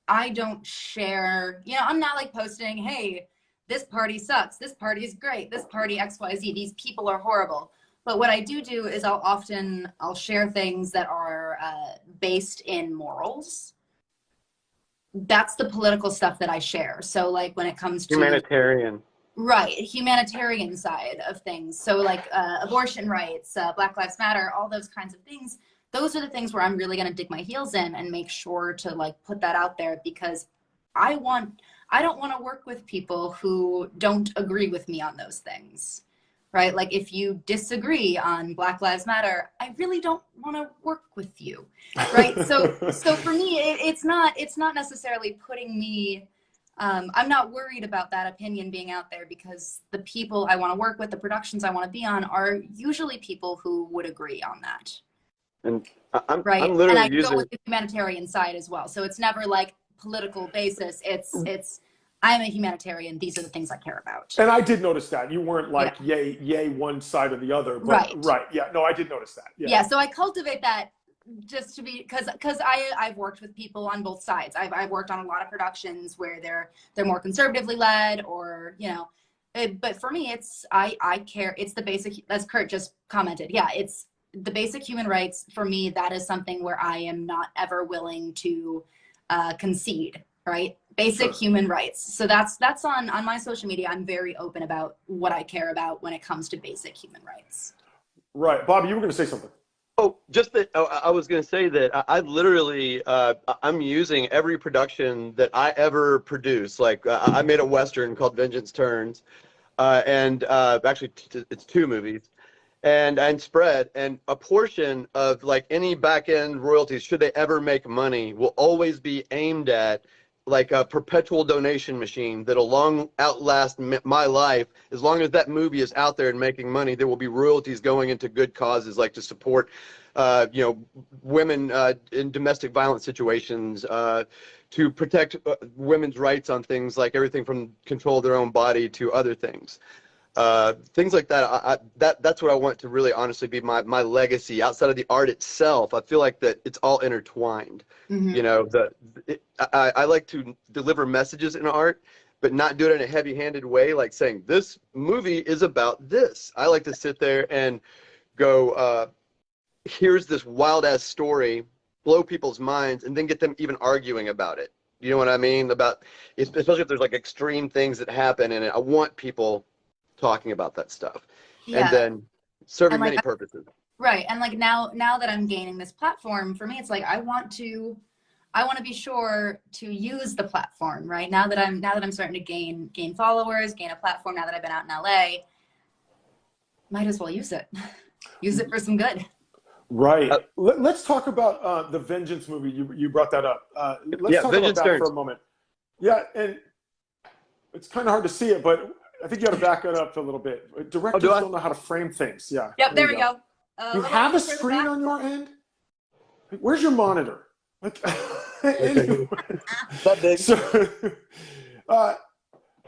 I don't share, I'm not like posting, hey, this party sucks, this party is great, this party XYZ, these people are horrible. But what I do is I'll share things that are based in morals. That's the political stuff that I share. So like when it comes to Humanitarian. Right, humanitarian side of things. So like abortion rights, Black Lives Matter, all those kinds of things. Those are the things where I'm really going to dig my heels in and make sure to like put that out there, because I don't want to work with people who don't agree with me on those things. Right? Like if you disagree on Black Lives Matter, I really don't want to work with you. Right? So for me, it's not necessarily putting me, I'm not worried about that opinion being out there, because the people I want to work with, the productions I want to be on, are usually people who would agree on that. And I'm literally and I go with the humanitarian side as well. So it's never like political basis. It's I'm a humanitarian. These are the things I care about. And I did notice that. You weren't like yay one side or the other. But, right. Yeah. No, I did notice that. Yeah. So I cultivate that just to be, because I've worked with people on both sides. I've worked on a lot of productions where they're more conservatively led, or but for me, it's I care. It's the basic, as Kurt just commented. Yeah, it's the basic human rights. For me, that is something where I am not ever willing to concede. Right. Basic human rights. So that's on my social media. I'm very open about what I care about when it comes to basic human rights. Right. Bobby, you were going to say something. Oh, just that I was going to say that I literally, I'm using every production that I ever produce. Like I made a Western called Vengeance Turns, and actually it's 2 movies, and Spread, and a portion of like any back end royalties, should they ever make money, will always be aimed at like a perpetual donation machine that'll long outlast my life. As long as that movie is out there and making money, there will be royalties going into good causes, like to support, women in domestic violence situations, to protect women's rights on things like everything from control of their own body to other things. Things like that. That's what I want to really honestly be my legacy outside of the art itself. I feel like that it's all intertwined. I like to deliver messages in art, but not do it in a heavy-handed way, like saying this movie is about this. I like to sit there and go, here's this wild-ass story, blow people's minds, and then get them even arguing about it. You know what I mean? Especially if there's like extreme things that happen, and I want people talking about that stuff, and then serving many purposes. Right. And like now that I'm gaining this platform, for me, it's like I want to I want to be sure to use the platform, right? Now that I'm starting to gain followers, gain a platform, now that I've been out in LA, might as well use it. Use it for some good. Right. Let's talk about the Vengeance movie. You brought that up. Let's Yeah, talk about Vengeance that for Turns. a moment. Yeah, and it's kind of hard to see it, but I think you got to back it up a little bit. Directors do I? don't know how to frame things. Yeah. Yep, there we go. You have a screen on your end? Where's your monitor? Like, anyway. That big. So, are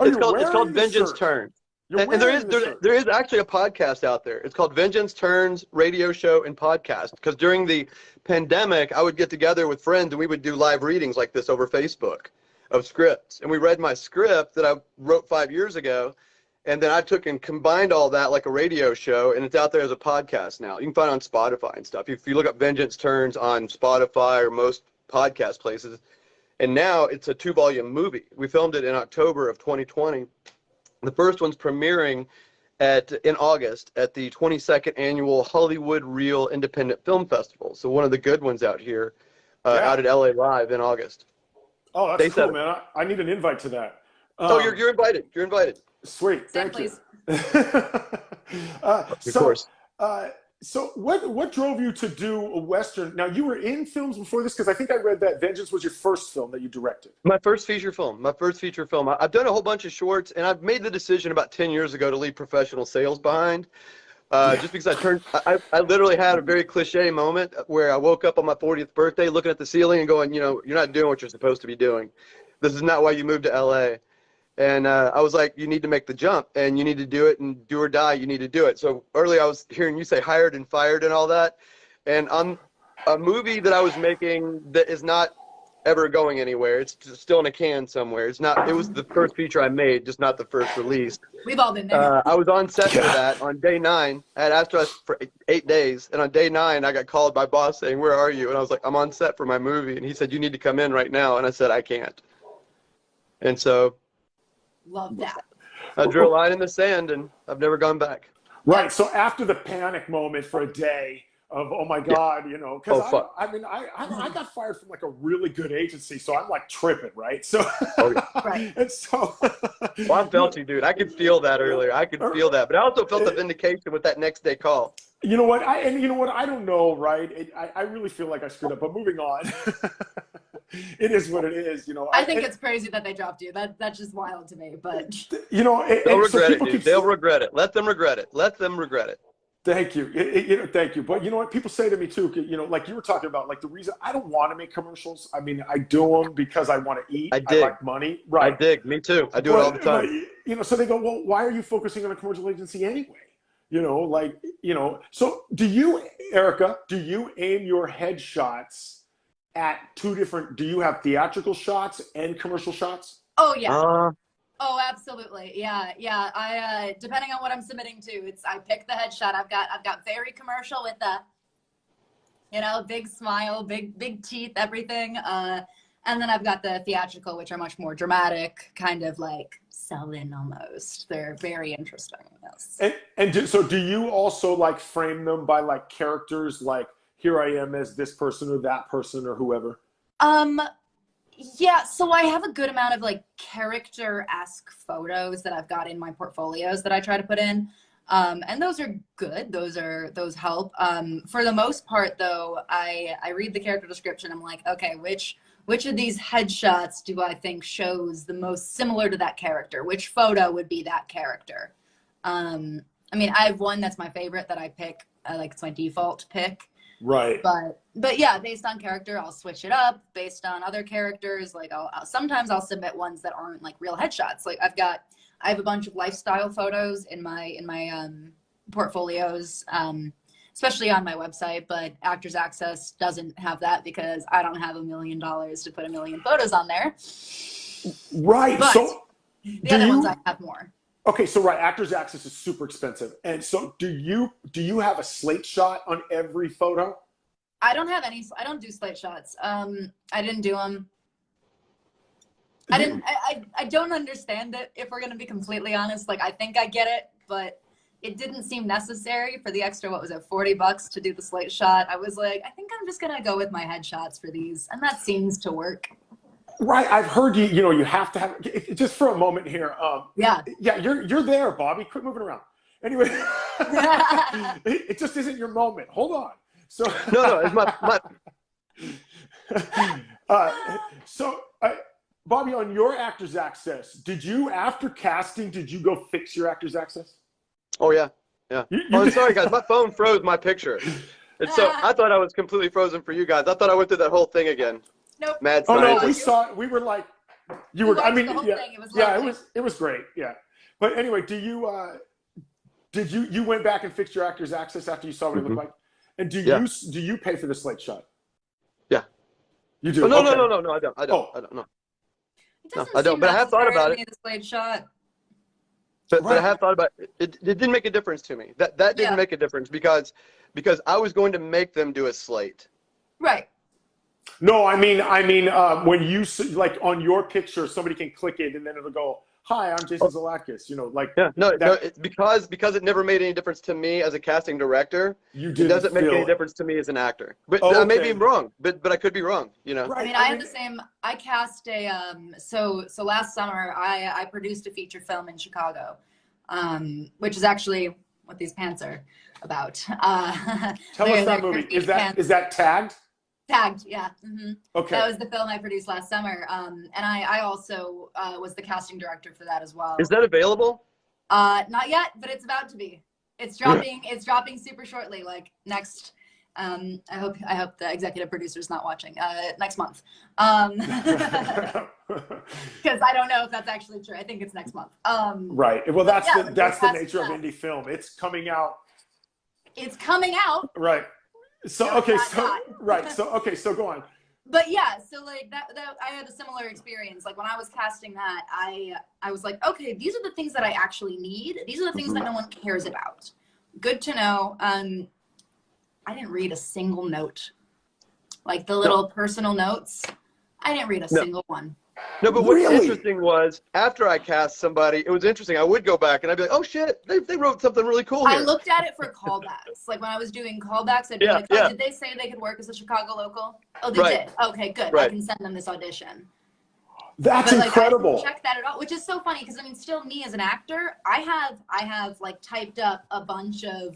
It's you called wearing the Vengeance shirt? Turns. You're And there wearing the shirt. there is actually a podcast out there. It's called Vengeance Turns Radio Show and Podcast. Because during the pandemic, I would get together with friends and we would do live readings like this over Facebook of scripts. And we read my script that I wrote 5 years ago. And then I took and combined all that like a radio show, and it's out there as a podcast now. You can find it on Spotify and stuff. If you look up Vengeance Turns on Spotify or most podcast places, and now it's a 2-volume movie. We filmed it in October of 2020. The first one's premiering in August at the 22nd annual Hollywood Reel Independent Film Festival. So one of the good ones out here, out at LA Live in August. Oh, that's cool, man. I need an invite to that. Oh, you're invited. You're invited. Sweet. Thank you. Of course. So what drove you to do a Western? Now, you were in films before this, because I think I read that Vengeance was your first film that you directed. My first feature film. I've done a whole bunch of shorts, and I've made the decision about 10 years ago to leave professional sales behind. Just because I literally had a very cliche moment where I woke up on my 40th birthday looking at the ceiling and going, you're not doing what you're supposed to be doing. This is not why you moved to LA. And I was like, you need to make the jump, and you need to do it, and do or die, you need to do it. So earlier I was hearing you say hired and fired and all that. And on a movie that I was making that is not ever going anywhere, it's just still in a can somewhere. It was the first feature I made, just not the first release. We've all been there. I was on set for that on day 9. I had asked us for 8 days. And on day 9, I got called by boss saying, where are you? And I was like, I'm on set for my movie. And he said, you need to come in right now. And I said, I can't. And so Love that. I drew a line in the sand, and I've never gone back. Right. So after the panic moment for a day of, oh my God, because I got fired from like a really good agency, so I'm like tripping, right? So, Right. And so, Well, I felt you, dude. I could feel that earlier. I could feel that, but I also felt the vindication with that next day call. You know what? I don't know, right? I really feel like I screwed up, but moving on. It is what it is, I think it's crazy that they dropped you. That's just wild to me. But they'll regret it, dude. They'll regret it. Let them regret it. Let them regret it. Thank you. Thank you. But you know what? People say to me too, like you were talking about, like the reason I don't want to make commercials. I mean, I do them because I want to eat. I like money. Right. I dig. Me too. I do it all the time. So they go, well, why are you focusing on a commercial agency anyway? So Erika, do you aim your headshots at do you have theatrical shots and commercial shots? Oh yeah. Oh, absolutely. Yeah. I depending on what I'm submitting to, I pick the headshot. I've got very commercial with the big smile, big teeth, everything. And then I've got the theatrical, which are much more dramatic, kind of like sell-in almost. They're very interesting. Yes. So do you also like frame them by like characters, like here I am as this person or that person or whoever? Yeah, so I have a good amount of like character-esque photos that I've got in my portfolios that I try to put in. And those are good. Those help. For the most part though, I read the character description. I'm like, okay, which of these headshots do I think shows the most similar to that character? Which photo would be that character? I mean, I have one that's my favorite that I pick. It's my default pick. Right. But yeah, based on character, I'll switch it up based on other characters. Like sometimes I'll submit ones that aren't like real headshots. Like I have a bunch of lifestyle photos in my portfolios, especially on my website, but Actors Access doesn't have that because I don't have $1 million to put 1 million photos on there. Right. But so the other ones I have more. Okay, so right, Actors Access is super expensive. And so do you have a slate shot on every photo? I don't do slate shots. I didn't do them. I don't understand it, if we're going to be completely honest. Like, I think I get it, but it didn't seem necessary for the extra, what was it, $40 to do the slate shot. I was like, I think I'm just gonna go with my headshots for these, and that seems to work. Right. I've heard you. You know, you have to have just for a moment here. Yeah. Yeah. You're there, Bobby. Quit moving around. Anyway, it just isn't your moment. Hold on. So No, it's my. So, Bobby, on your Actors Access, did you, after casting, did you go fix your Actors Access? Oh yeah. Oh, I'm sorry, guys. My phone froze my picture. And so I thought I was completely frozen for you guys. I thought I went through that whole thing again. Nope. Mad Oh no, scientist. we saw it. We were like, you were. I mean, the whole yeah, thing. It was yeah, lovely. it was great. Yeah, but anyway, did you went back and fixed your Actors Access after you saw what it looked like? And do you pay for the slate shot? Yeah. You do. Oh, no, okay. no, I don't. I don't. No. It doesn't I don't, seem but I have thought about necessary it. to me, the slate shot. But Right. I have thought about it. It didn't make a difference to me. That didn't make a difference because I was going to make them do a slate. Right. No, I mean, when you like on your picture, somebody can click it and then it'll go, "Hi, I'm Jason Zalakis." You know, like No, it's because it never made any difference to me as a casting director. It doesn't make any difference to me as an actor. But I may be wrong. But I could be wrong. You know. Right. I mean, I have the same. I cast a so last summer I produced a feature film in Chicago, which is actually what these pants are about. Tell us that movie. Is that tagged? Tagged, yeah. Mm-hmm. Okay. That was the film I produced last summer, and I also was the casting director for that as well. Is that available? Not yet, but it's about to be. It's dropping. It's dropping super shortly, like next. I hope the executive producer's not watching. Next month, because I don't know if that's actually true. I think it's next month. Right. Well, that's the nature of indie film. It's coming out. It's coming out. Right. So No, okay. not So not. right. So okay. So go on. But yeah, so like that I had a similar experience. Like when I was casting that, I was like, okay, these are the things that I actually need. These are the things that no one cares about. Good to know. I didn't read a single note. Like the little personal notes, I didn't read a single one. No, but what's Really? interesting was after I cast somebody, it was interesting. I would go back and I'd be like, oh shit, they wrote something really cool here. I looked at it for callbacks. Like when I was doing callbacks, I'd be like, oh, did they say they could work as a Chicago local? Oh, they did. Okay, good. I can send them this audition. That's but, like, incredible. I didn't check that at all, which is so funny because I mean, still me as an actor, I have like typed up a bunch of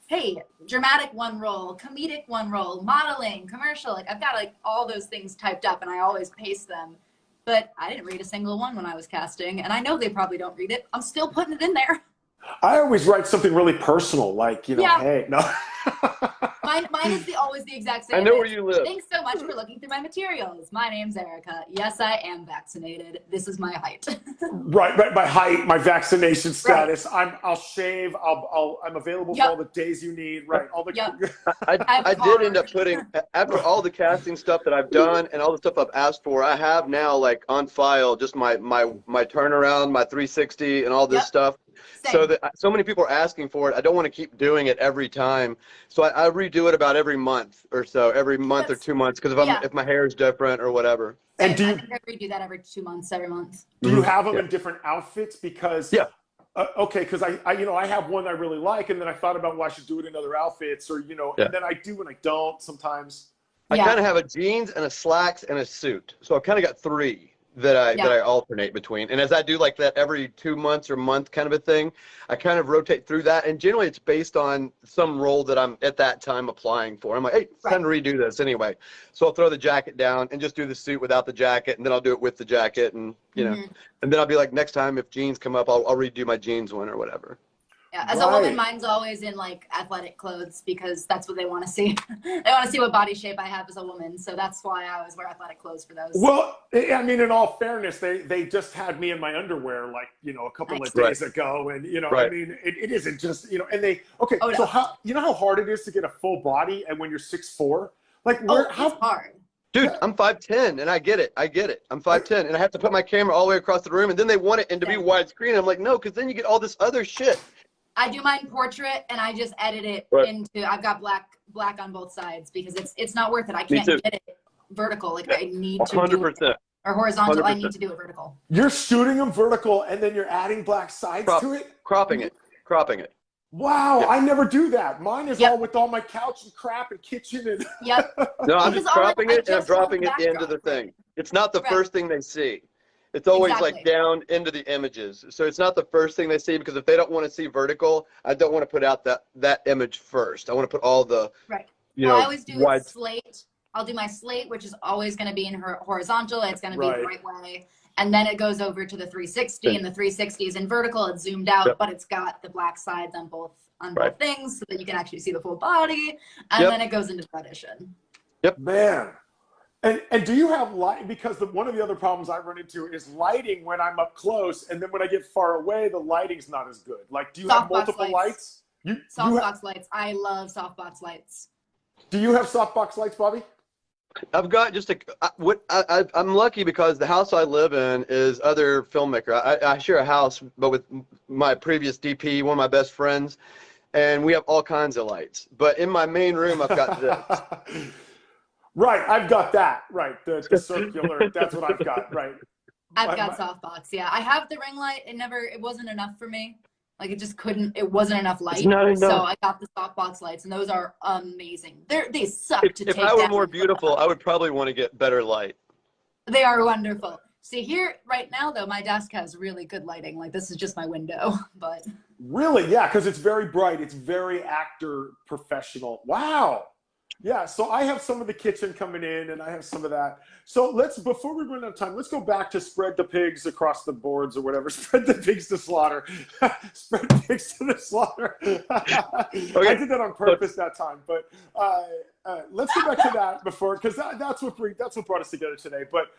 hey, dramatic one role, comedic one role, modeling, commercial. Like I've got like all those things typed up, and I always paste them. But I didn't read a single one when I was casting, and I know they probably don't read it. I'm still putting it in there. I always write something really personal, like, you know, hey, no. Mine is always the exact same. I know where you live. Thanks so much for looking through my materials. My name's Erika. Yes, I am vaccinated. This is my height. Right, my height, my vaccination status. Right. I'll shave. I'm available for all the days you need. Right, all the. I did end up putting, after all the casting stuff that I've done and all the stuff I've asked for, I have now like on file just my turnaround, my 360, and all this stuff. Same. So that so many people are asking for it. I don't want to keep doing it every time. So I redo it about every month or so, every month or 2 months, because if my hair is different or whatever. And do you redo that every 2 months, every month? Do you have them in different outfits? Because okay, because I have one I really like, and then I thought about, well, I should do it in other outfits, or and then I do and I don't sometimes. I kind of have a jeans and a slacks and a suit, so I've kind of got three that I alternate between. And as I do like that every 2 months or month kind of a thing, I kind of rotate through that. And generally it's based on some role that I'm at that time applying for. I'm like, hey, it's time to redo this anyway. So I'll throw the jacket down and just do the suit without the jacket, and then I'll do it with the jacket, and you know, and then I'll be like, next time if jeans come up, I'll redo my jeans one or whatever. Yeah, as a woman, mine's always in like athletic clothes because that's what they want to see. They want to see what body shape I have as a woman, so that's why I always wear athletic clothes for those. Well, I mean, in all fairness, they just had me in my underwear like a couple of days ago, and I mean, it isn't just and they so how how hard it is to get a full body, and when you're 6'4", like how hard. Dude, I'm 5'10", and I get it. I'm 5'10", and I have to put my camera all the way across the room, and then they want it to be widescreen. I'm like, no, because then you get all this other shit. I do mine portrait, and I just edit it into. I've got black on both sides because it's not worth it. I can't get it vertical. Like I need to 100%. do it, or horizontal. 100%. I need to do it vertical. You're shooting them vertical, and then you're adding black sides to it. Cropping it. cropping it. Wow, Yep. I never do that. Mine is Yep. all with all my couch and crap and kitchen and. Yep. No, I'm Because just cropping it and I'm just want dropping it the into the backdrop, right? thing. It's not the Right. first thing they see. It's always like Exactly. down into the images. So it's not the first thing they see, because if they don't want to see vertical, I don't want to put out that image first. I want to put all the, Right. you Well, I know, always do a wide. slate. I'll do my slate, which is always going to be in her horizontal. It's going to be the Right. right way. And then it goes over to the 360, Thing. and the 360 is in vertical. It's zoomed out, Yep. but it's got the black sides on both Right. things, so that you can actually see the full body. And Yep. then it goes into audition. Man. And do you have light? Because one of the other problems I run into is lighting when I'm up close, and then when I get far away, the lighting's not as good. Like, do you have Softbox multiple lights? Softbox lights. I love softbox lights. Do you have softbox lights, Bobby? I've got just I'm lucky because the house I live in is other filmmaker. I share a house, but with my previous DP, one of my best friends, and we have all kinds of lights. But in my main room, I've got this. Right, I've got that. Right, the circular. That's what I've got. Right. I've got softbox. Yeah, I have the ring light. It wasn't enough for me. Like, it wasn't enough light. It's not enough. So I got the softbox lights, and those are amazing. They suck to take If I were down. more beautiful, I would probably want to get better light. They are wonderful. See, here right now, though, my desk has really good lighting. Like, this is just my window, but. Really? Yeah, because it's very bright. It's very actor professional. Wow. Yeah, so I have some of the kitchen coming in, and I have some of that. So before we run out of time, let's go back to spread the pigs across the boards or whatever. Spread the pigs to slaughter. Spread pigs to the slaughter. I did that on purpose that time. But let's go back to that before, because that's what brought us together today. But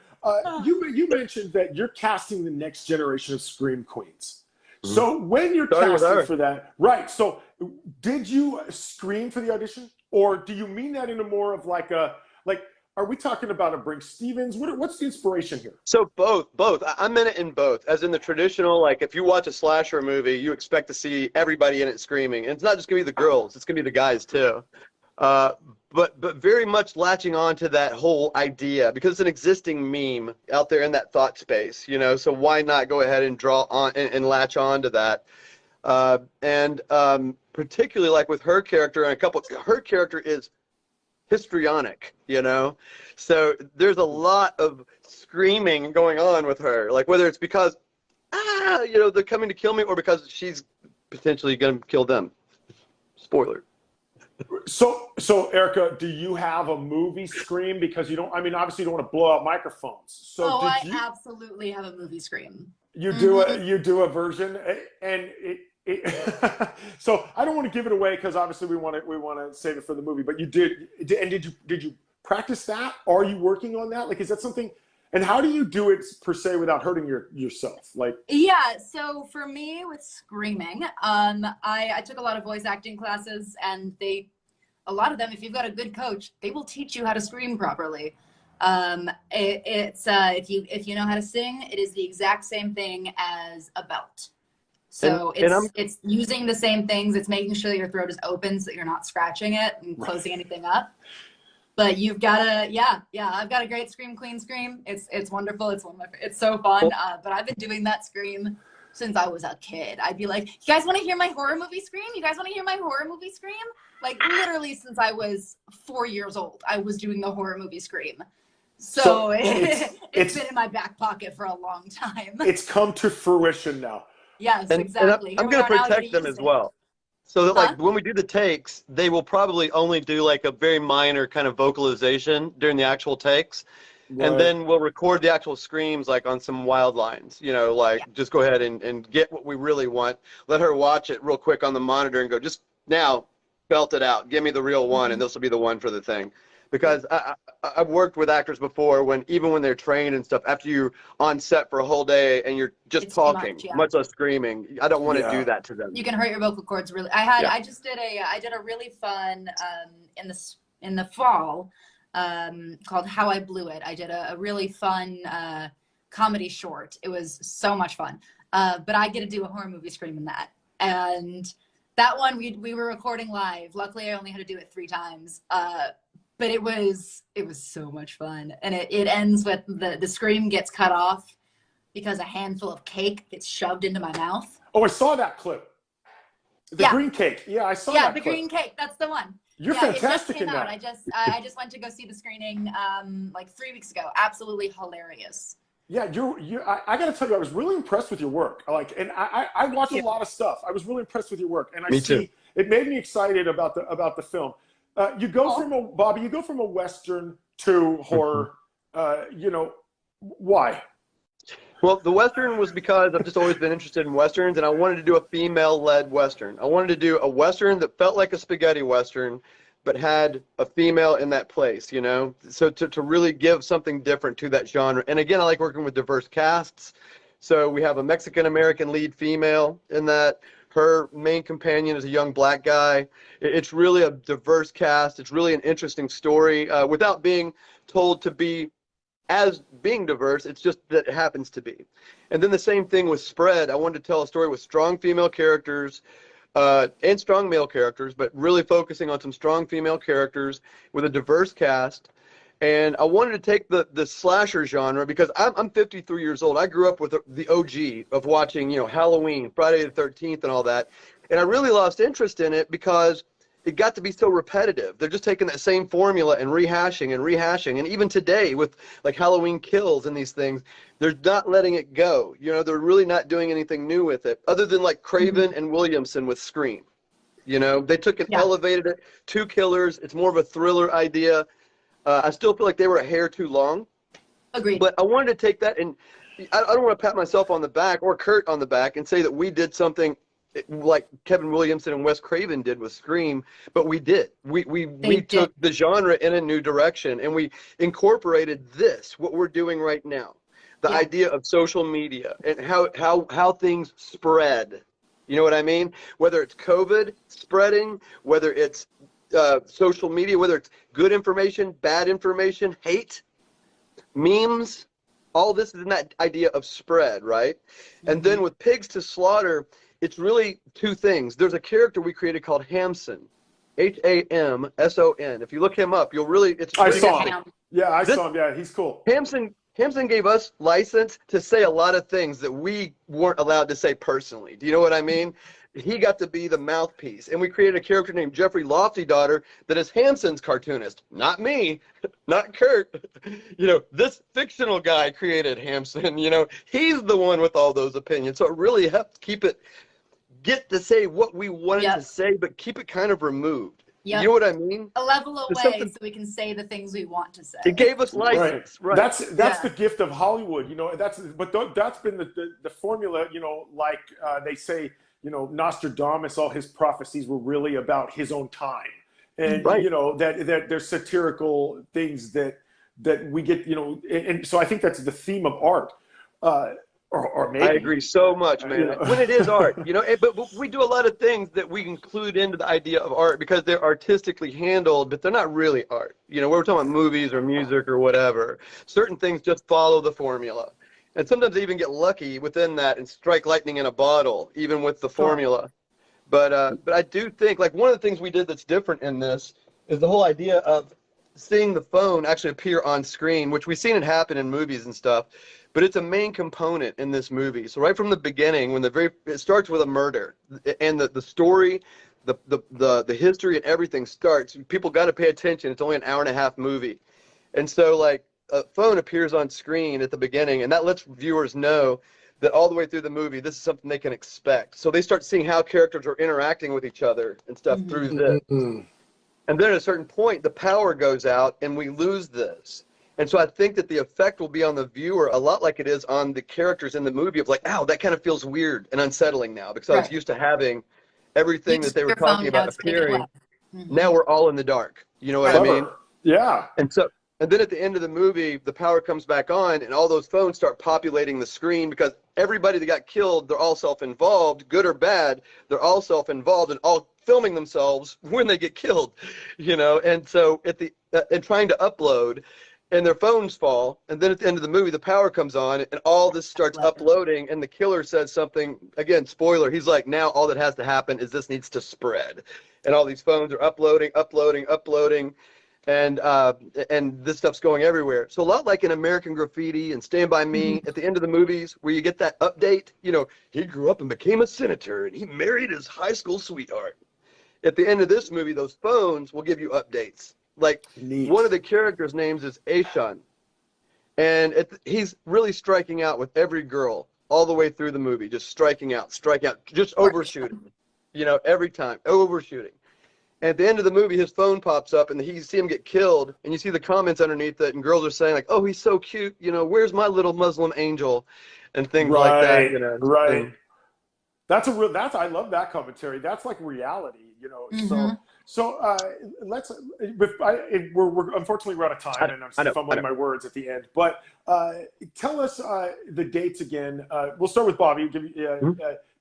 you mentioned that you're casting the next generation of Scream Queens. So when you're casting for that, right, so did you scream for the audition? Or do you mean that in a more of like are we talking about a Brink Stevens? What's the inspiration here? So both. I meant it in both. As in the traditional, like if you watch a slasher movie, you expect to see everybody in it screaming. And it's not just going to be the girls, it's going to be the guys too. But very much latching on to that whole idea, because it's an existing meme out there in that thought space, you know, so why not go ahead and draw on and latch on to that. Particularly like with her character and her character is histrionic, you know, so there's a lot of screaming going on with her, like whether it's because you know, they're coming to kill me, or because she's potentially going to kill them. Spoiler. So Erika, do you have a movie scream? Because you don't, I mean, obviously you don't want to blow out microphones. So I absolutely have a movie scream. You do a version, and so I don't want to give it away, because obviously we want to save it for the movie. But you did you practice that? Are you working on that? Like, is that something? And how do you do it per se without hurting yourself? Like, yeah. So for me with screaming, I took a lot of voice acting classes, and a lot of them, if you've got a good coach, they will teach you how to scream properly. If you know how to sing, it is the exact same thing as a belt. So it's using the same things. It's making sure that your throat is open so that you're not scratching it and closing anything up. But you've got to, I've got a great Scream Queen scream. It's wonderful. It's so fun. But I've been doing that scream since I was a kid. I'd be like, you guys want to hear my horror movie scream? You guys want to hear my horror movie scream? Like, literally since I was 4 years old, I was doing the horror movie scream. So it's been in my back pocket for a long time. It's come to fruition now. Yes, exactly. And I'm going to protect them as well. So that, like, when we do the takes, they will probably only do like a very minor kind of vocalization during the actual takes. Right. And then we'll record the actual screams like on some wild lines, you know, like just go ahead and get what we really want. Let her watch it real quick on the monitor and go, just now belt it out. Give me the real one, and this will be the one for the thing. Because I've worked with actors before even when they're trained and stuff, after you're on set for a whole day and you're just talking, much less screaming, I don't want to do that to them. You can hurt your vocal cords really. I did a really fun in the fall called How I Blew It. I did a really fun comedy short. It was so much fun. But I get to do a horror movie scream in that. And that one we were recording live. Luckily I only had to do it 3 times. But it was so much fun. And it ends with the scream gets cut off because a handful of cake gets shoved into my mouth. Oh, I saw that clip. The Yeah. green cake. Yeah, I saw Yeah, that the clip. green cake. That's the one. You're Yeah, it just fantastic came in out. that. I just went to go see the screening like 3 weeks ago. Absolutely hilarious. Yeah, I got to tell you, I was really impressed with your work. Like, and I watch a Thank you. lot of stuff. I was really impressed with your work, and I Me too. see it made me excited about the film. You go Cool. from a Bobby, you go from a Western to horror. You know, why? Well, the Western was because I've just always been interested in Westerns, and I wanted to do a female-led Western. I wanted to do a Western that felt like a spaghetti Western, but had a female in that place, you know? So to really give something different to that genre. And again, I like working with diverse casts. So we have a Mexican-American lead female in that. Her main companion is a young black guy. It's really a diverse cast. It's really an interesting story without being told to be as being diverse. It's just that it happens to be. And then the same thing with Spread. I wanted to tell a story with strong female characters and strong male characters, but really focusing on some strong female characters with a diverse cast. And I wanted to take the slasher genre because I'm 53 years old. I grew up with the OG of watching, you know, Halloween, Friday the 13th, and all that. And I really lost interest in it because it got to be so repetitive. They're just taking that same formula and rehashing and rehashing. And even today with like Halloween Kills and these things, they're not letting it go. You know, they're really not doing anything new with it other than like Craven and Williamson with Scream. You know, they took and Yeah. elevated it. Two killers. It's more of a thriller idea. I still feel like they were a hair too long. Agreed. But I wanted to take that, and I don't want to pat myself on the back or Kurt on the back and say that we did something like Kevin Williamson and Wes Craven did with Scream, but we did. We took the genre in a new direction, and we incorporated what we're doing right now, the idea of social media and how things spread. You know what I mean? Whether it's COVID spreading, whether it's social media, whether it's good information, bad information, hate, memes, all this is in that idea of spread, right? And then with Pigs to Slaughter, it's really two things. There's a character we created called Hamson, Hamson. If you look him up, you'll really, it's I really saw interesting. him. Yeah, I saw him. Yeah, he's cool. Hamson gave us license to say a lot of things that we weren't allowed to say personally. Do you know what I mean? He got to be the mouthpiece. And we created a character named Jeffrey Lofty Daughter that is Hamson's cartoonist. Not me, not Kurt. You know, this fictional guy created Hamson. You know, he's the one with all those opinions. So it really helped get to say what we wanted to say, but keep it kind of removed. Yep. You know what I mean? A level away so we can say the things we want to say. It gave us license, right? That's the gift of Hollywood, you know. That's been the formula, you know. Like they say, you know, Nostradamus, all his prophecies were really about his own time, and you know that there's satirical things that we get, you know, and so I think that's the theme of art. Or maybe. I agree so much, man. You know. When it is art, you know, but we do a lot of things that we include into the idea of art because they're artistically handled, but they're not really art. You know, we're talking about movies or music or whatever. Certain things just follow the formula. And sometimes they even get lucky within that and strike lightning in a bottle, even with the formula. But I do think, like, one of the things we did that's different in this is the whole idea of seeing the phone actually appear on screen, which we've seen it happen in movies and stuff. But it's a main component in this movie. So right from the beginning, it starts with a murder, and the story, the history and everything starts. People got to pay attention. It's only an hour-and-a-half movie, and so like a phone appears on screen at the beginning, and that lets viewers know that all the way through the movie, this is something they can expect. So they start seeing how characters are interacting with each other and stuff through this. And then at a certain point, the power goes out, and we lose this. And so I think that the effect will be on the viewer a lot like it is on the characters in the movie of like, ow, that kind of feels weird and unsettling now because I was used to having everything that they were talking about appearing. Now we're all in the dark. You know what I mean? Yeah. And then at the end of the movie, the power comes back on and all those phones start populating the screen because everybody that got killed, they're all self-involved, good or bad, they're all self-involved and all filming themselves when they get killed, you know? And so and trying to upload, and their phones fall, and then at the end of the movie, the power comes on, and all this starts uploading, and the killer says something, again, spoiler, he's like, now all that has to happen is this needs to spread. And all these phones are uploading, and this stuff's going everywhere. So a lot like in American Graffiti and Stand By Me at the end of the movies, where you get that update. You know, he grew up and became a senator, and he married his high school sweetheart. At the end of this movie, those phones will give you updates. Like Neat. one of the characters' names is Aishan, and he's really striking out with every girl all the way through the movie, just striking out, just overshooting. You know, every time overshooting. At the end of the movie, his phone pops up, and you see him get killed, and you see the comments underneath it, and girls are saying like, "Oh, he's so cute, you know, where's my little Muslim angel," and things like that. You know, Right. and, I love that commentary. That's like reality, you know. Mhm. Let's. We're unfortunately we're out of time, and I'm I know. fumbling my words at the end. But tell us the dates again. We'll start with Bobby.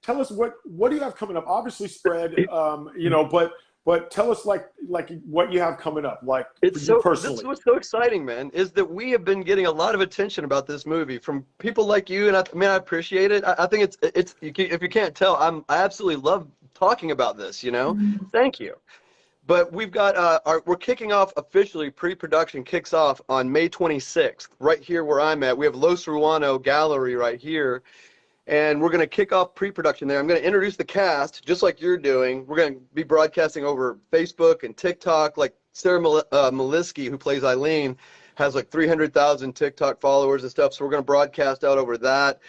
Tell us what do you have coming up? Obviously, spread. You know, but tell us like what you have coming up, like It's for you so, personally. this is what's so exciting, man, is that we have been getting a lot of attention about this movie from people like you, and I appreciate it. I think if you can't tell, I absolutely love talking about this, you know? Thank you. But we've got, we're kicking off officially, pre-production kicks off on May 26th, right here where I'm at. We have Los Ruano Gallery right here. And we're going to kick off pre-production there. I'm going to introduce the cast, just like you're doing. We're going to be broadcasting over Facebook and TikTok. Like Sarah Maliski, who plays Eileen, has like 300,000 TikTok followers and stuff. So we're going to broadcast out over that,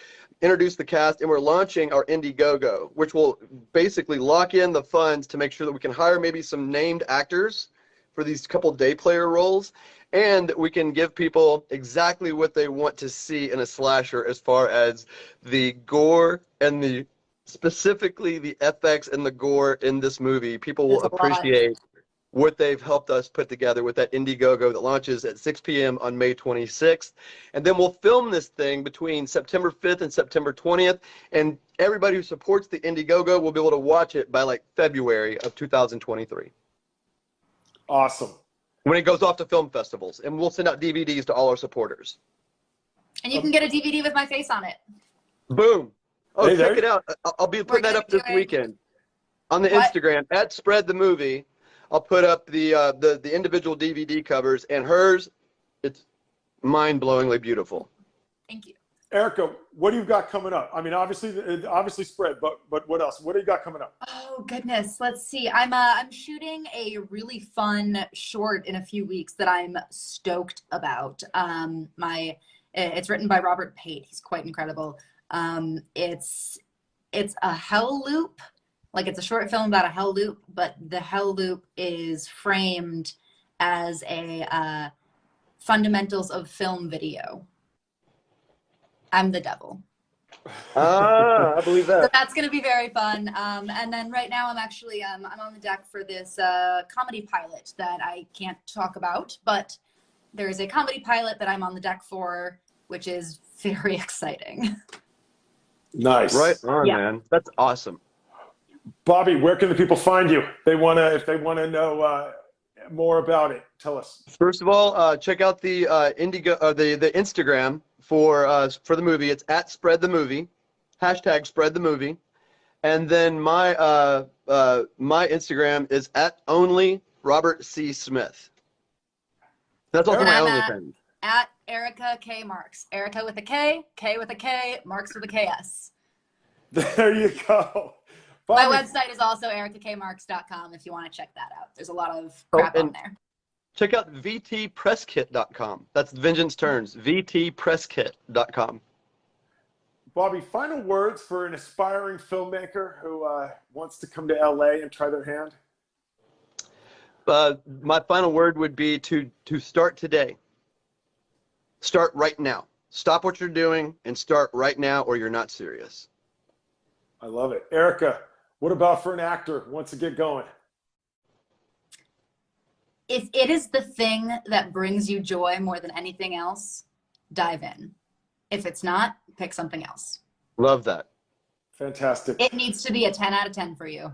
introduce the cast, and we're launching our Indiegogo, which will basically lock in the funds to make sure that we can hire maybe some named actors for these couple day player roles. And we can give people exactly what they want to see in a slasher as far as the gore and specifically the FX and the gore in this movie. People will appreciate what they've helped us put together with that Indiegogo that launches at 6 p.m. on May 26th. And then we'll film this thing between September 5th and September 20th. And everybody who supports the Indiegogo will be able to watch it by like February of 2023. Awesome. When it goes off to film festivals, and we'll send out DVDs to all our supporters. And you can get a DVD with my face on it. Boom. Oh, Hey, check it out. I'll be putting that up this weekend on the Instagram at Spread the Movie. I'll put up the individual DVD covers, and hers, it's mind-blowingly beautiful. Thank you. Erika, what do you got coming up? I mean, obviously spread, but what else? What do you got coming up? Oh goodness, let's see. I'm shooting a really fun short in a few weeks that I'm stoked about. It's written by Robert Pate. He's quite incredible. It's a hell loop. Like it's a short film about a hell loop, but the hell loop is framed as a fundamentals of film video. I'm the devil. Ah, I believe that. So that's going to be very fun. And then right now I'm actually, I'm on the deck for this comedy pilot that I can't talk about, but there's a comedy pilot that I'm on the deck for, which is very exciting. Nice. Right on, man. That's awesome. Bobby, where can the people find you? If they want to know more about it, tell us. First of all, check out the the Instagram for the movie. It's at Spread the Movie, hashtag Spread the Movie, and then my my Instagram is at only Robert C. Smith. That's also my only thing. At Erika K Marks. Erika with a K with a K, Marks with a KS. There you go. Bobby. My website is also erikakmarks.com if you want to check that out. There's a lot of crap on there. Check out vtpresskit.com. That's Vengeance Turns. vtpresskit.com. Bobby, final words for an aspiring filmmaker who wants to come to LA and try their hand? My final word would be to start today. Start right now. Stop what you're doing and start right now, or you're not serious. I love it. Erika, what about for an actor who wants to get going? If it is the thing that brings you joy more than anything else, dive in. If it's not, pick something else. Love that. Fantastic. It needs to be a 10 out of 10 for you.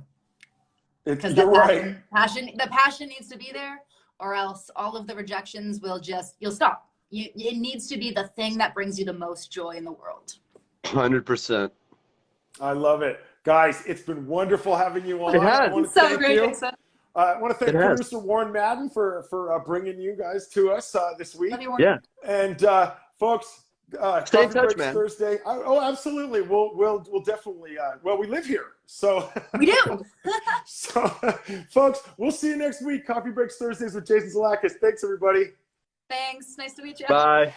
You're right. The passion needs to be there, or else all of the rejections will you'll stop. It needs to be the thing that brings you the most joy in the world. 100%. I love it. Guys, it's been wonderful having you on. It has. I want to So thank great, you. Jason. I want to thank It has. producer Warren Madden for bringing you guys to us this week. Love you, Warren. Yeah. And folks, Stay in Coffee touch, Breaks man. Thursday. Oh, absolutely. We'll definitely. Well, we live here, so We do. so folks, we'll see you next week. Coffee Breaks Thursdays with Jason Zalakis. Thanks, everybody. Thanks. Nice to meet you. Bye.